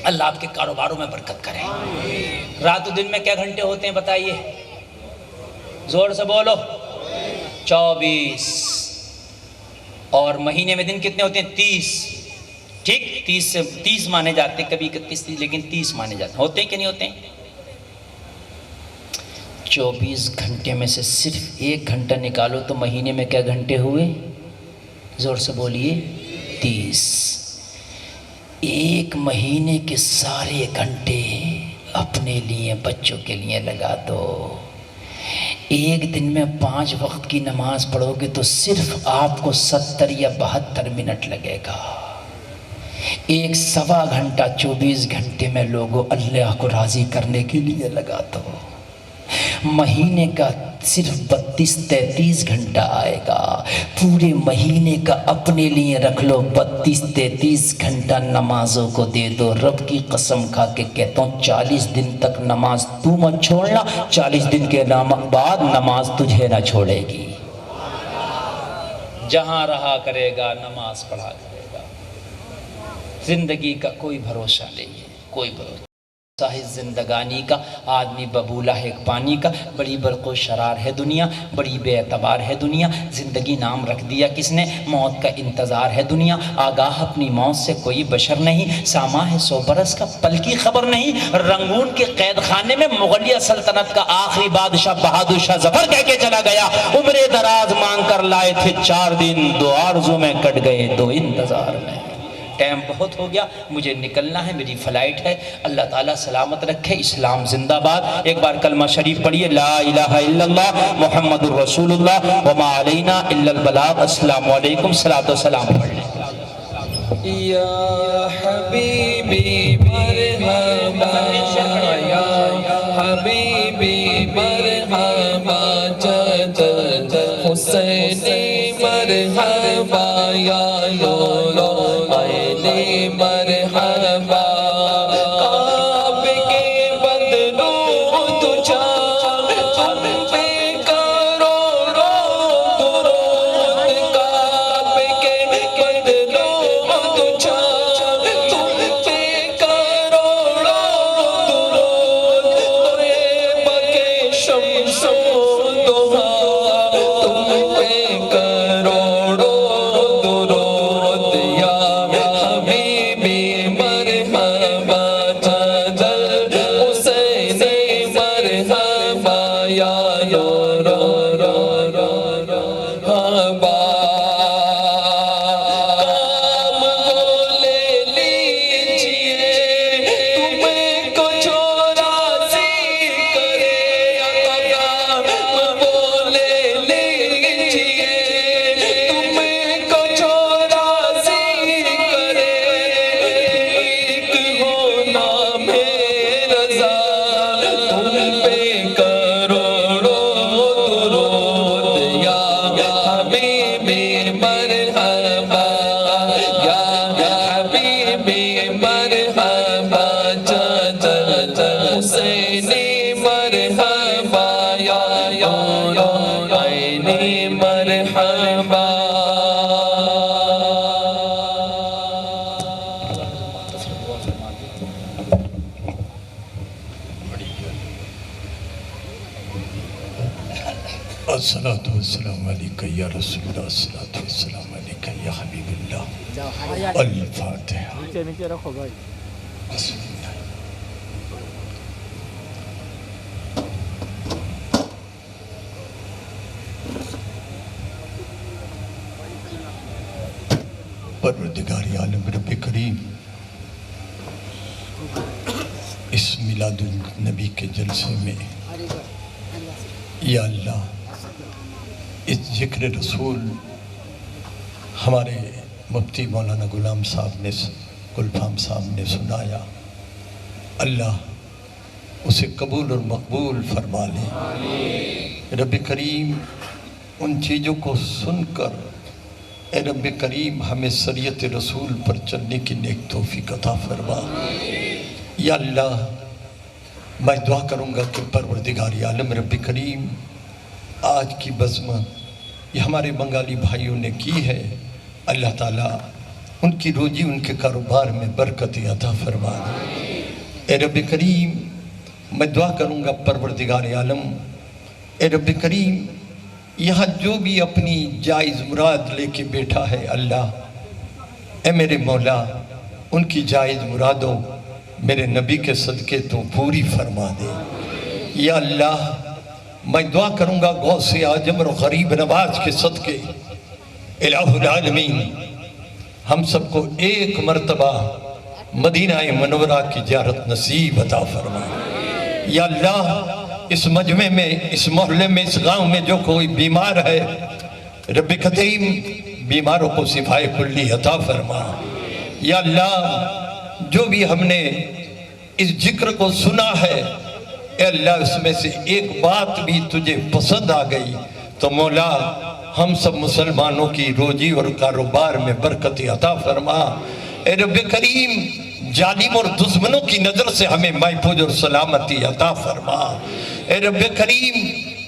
اللہ آپ کے کاروباروں میں برکت کرے۔ رات و دن میں کیا گھنٹے ہوتے ہیں بتائیے، زور سے بولو، 24۔ اور مہینے میں دن کتنے ہوتے ہیں؟ 30۔ ٹھیک، 30 مانے جاتے ہیں، کبھی 31، لیکن 30 مانے جاتے ہیں، ہوتے ہیں کہ نہیں ہوتے ہیں؟ 24 گھنٹے میں سے صرف 1 گھنٹہ نکالو تو مہینے میں کیا گھنٹے ہوئے؟ زور سے بولیے، 30۔ 1 مہینے کے سارے گھنٹے اپنے لیے، بچوں کے لیے لگا دو۔ 1 دن میں 5 وقت کی نماز پڑھو گے تو صرف آپ کو 70 یا 72 منٹ لگے گا۔ 1 سوا گھنٹہ 24 گھنٹے میں لوگوں اللہ کو راضی کرنے کے لیے لگا دو۔ مہینے کا صرف 32-33 گھنٹہ آئے گا، پورے مہینے کا اپنے لیے رکھ لو، 32-33 گھنٹہ نمازوں کو دے دو۔ رب کی قسم کھا کے کہتا ہوں 40 دن تک نماز تو مت چھوڑنا، 40 دن کے بعد نماز تجھے نہ چھوڑے گی۔ جہاں رہا کرے گا نماز پڑھا کرے گا۔ زندگی کا کوئی بھروسہ نہیں ہے، کوئی بھروسہ ہے زندگانی کا، آدمی ببولا ہے پانی کا، بڑی برق و شرار ہے دنیا، بڑی بے اعتبار ہے دنیا۔ زندگی نام رکھ دیا کس نے؟ موت کا انتظار ہے دنیا، آگاہ اپنی موت سے کوئی بشر نہیں، ساما ہے 100 برس کا پل کی خبر نہیں۔ رنگون کے قید خانے میں مغلیہ سلطنت کا آخری بادشاہ بہادر شاہ ظفر کہہ کے چلا گیا، عمر دراز مانگ کر لائے تھے 4 دن، 2 آرزو میں کٹ گئے 2 انتظار میں۔ ٹائم بہت ہو گیا، مجھے نکلنا ہے، میری فلائٹ ہے۔ اللہ تعالیٰ سلامت رکھے، اسلام زندہ باد۔ ایک بار کلمہ شریف پڑھیے، لا الہ الا اللہ محمد الرسول اللہ وما علینا الا البلاغ۔ السلام علیکم، صلاۃ و سلام پڑھ لیں۔ یا حبیبی مرحبا، یا حبیبی مرحبا، جد حسین مرحبا، یا لولو علی مرحبا، کعب کے بدلو تجھا تم پہ کروڑوں درود، کعب کے بدلو تجھا تم پہ کروڑوں درود، طیبہ کے شمس و ضحیٰ تم پہ کروڑوں درود، یا حبیبی مرحبا۔ مرحبا چاچا حسینی مرحبا یا عینی مرحبا الصلاة والسلام علیکہ یا رسول اللہ، الصلاة والسلام علیکہ یا حبیب اللہ۔ الفاتحہ۔ بسم اللہ۔ پروردگار عالم رب کریم، اس میلاد النبی کے جلسے میں یا اللہ اس ذکر رسول ہمارے مفتی مولانا غلام صاحب نے گلفام صاحب نے سنایا، اللہ اسے قبول اور مقبول فرما لے۔ رب کریم ان چیزوں کو سن کر اے رب کریم ہمیں شریعت رسول پر چلنے کی نیک توفیق عطا فرما۔ یا اللہ میں دعا کروں گا کہ پروردگار عالم رب کریم آج کی بزمہ یہ ہمارے بنگالی بھائیوں نے کی ہے، اللہ تعالیٰ ان کی روزی ان کے کاروبار میں برکت عطا فرما دے۔ اے رب کریم میں دعا کروں گا پروردگار عالم اے رب کریم یہاں جو بھی اپنی جائز مراد لے کے بیٹھا ہے اللہ اے میرے مولا ان کی جائز مرادوں میرے نبی کے صدقے تو پوری فرما دے۔ یا اللہ میں دعا کروں گا غوث اعظم اور غریب نواز کے صدقے الہ العالمین ہم سب کو ایک مرتبہ مدینہ منورہ کی زیارت نصیب عطا فرما۔ یا اللہ اس مجمع میں اس محلے میں اس گاؤں میں جو کوئی بیمار ہے رب کریم بیماروں کو شفائے کلی عطا فرما۔ یا اللہ جو بھی ہم نے اس ذکر کو سنا ہے اے اللہ اس میں سے ایک بات بھی تجھے پسند آ گئی تو مولا ہم سب مسلمانوں کی روزی اور کاروبار میں برکت عطا فرما۔ اے رب کریم ظالم اور دشمنوں کی نظر سے ہمیں محفوظ اور سلامتی عطا فرما۔ اے رب کریم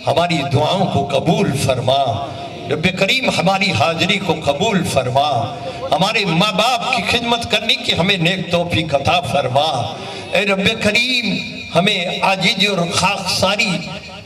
ہماری دعاؤں کو قبول فرما۔ رب کریم ہماری حاضری کو قبول فرما۔ ہمارے ماں باپ کی خدمت کرنے کی ہمیں نیک توفیق عطا فرما۔ اے رب کریم ہمیں عاجزی اور خاکساری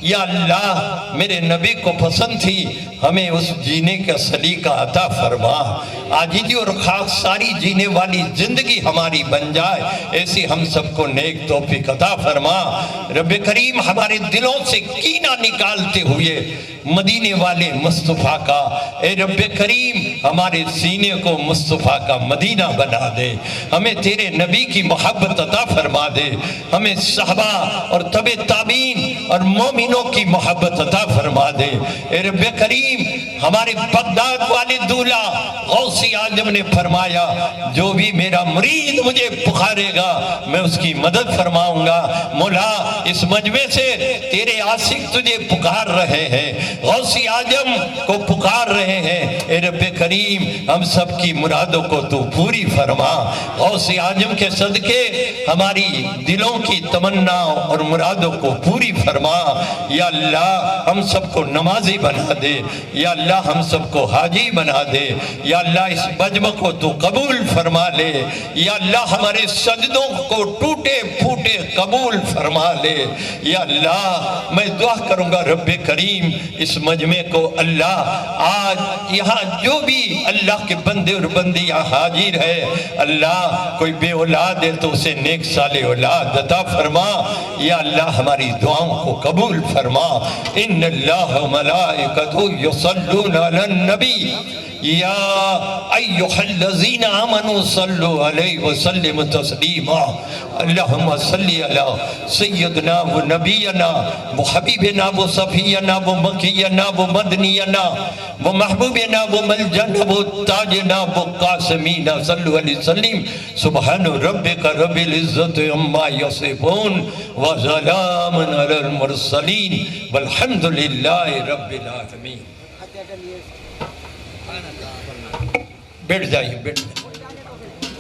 یا اللہ میرے نبی کو پسند تھی ہمیں اس جینے کا سلیقہ عطا فرما۔ عاجزی اور خاکساری جینے والی زندگی ہماری بن جائے ایسی ہم سب کو نیک توفیق عطا فرما۔ رب کریم ہمارے دلوں سے کینہ نکالتے ہوئے مدینے والے مصطفیٰ کا اے رب کریم ہمارے سینے کو مصطفیٰ کا مدینہ بنا دے۔ ہمیں تیرے نبی کی محبت عطا فرما دے۔ ہمیں صحابہ اور تبع تابعین اور مومنوں کی محبت عطا فرما دے۔ اے رب کریم ہمارے بغداد والے دولہ غوث اعظم نے فرمایا جو بھی میرا مرید مجھے پکارے گا میں اس کی مدد فرماؤں گا۔ مولا اس مجمع سے تیرے عاشق تجھے پکار رہے ہیں، غوث اعظم کو پکار رہے ہیں۔ اے رب کریم ہم سب کی مرادوں کو تو پوری فرما۔ غوث اعظم کے صدقے ہماری دلوں کی تمنا اور مرادوں کو پوری فرما۔ یا اللہ ہم سب کو نمازی بنا دے۔ یا اللہ ہم سب کو حاجی بنا دے۔ یا اللہ اس مجمع کو تو قبول فرما لے۔ یا اللہ ہمارے سجدوں کو ٹوٹے پھوٹے قبول فرما لے۔ یا اللہ میں دعا کروں گا رب کریم اس مجمع کو اللہ آج یہاں جو بھی اللہ کے بندے اور بندیاں حاضر ہے اللہ کوئی بے اولاد ہے تو اسے نیک صالح اولاد عطا فرما۔ یا اللہ ہماری دعاؤں کو قبول فرما۔ ان اللہ و ملائکتہ یصلون علی النبی یا ایہا الذین آمنوا صلو علیہ وسلم تسلیما۔ اللہم صلی علی سیدنا و نبینا و حبیبنا و صفینا و مکینا و مدنینا و محبوبنا و ملجنا و تاجنا و قاسمینا صلو علیہ وسلم۔ سبحان ربک رب العزت عما یصفون و سلام علی المرسلین والحمدللہ رب العالمین۔ بیٹھ جائیے بیٹھ جائیے۔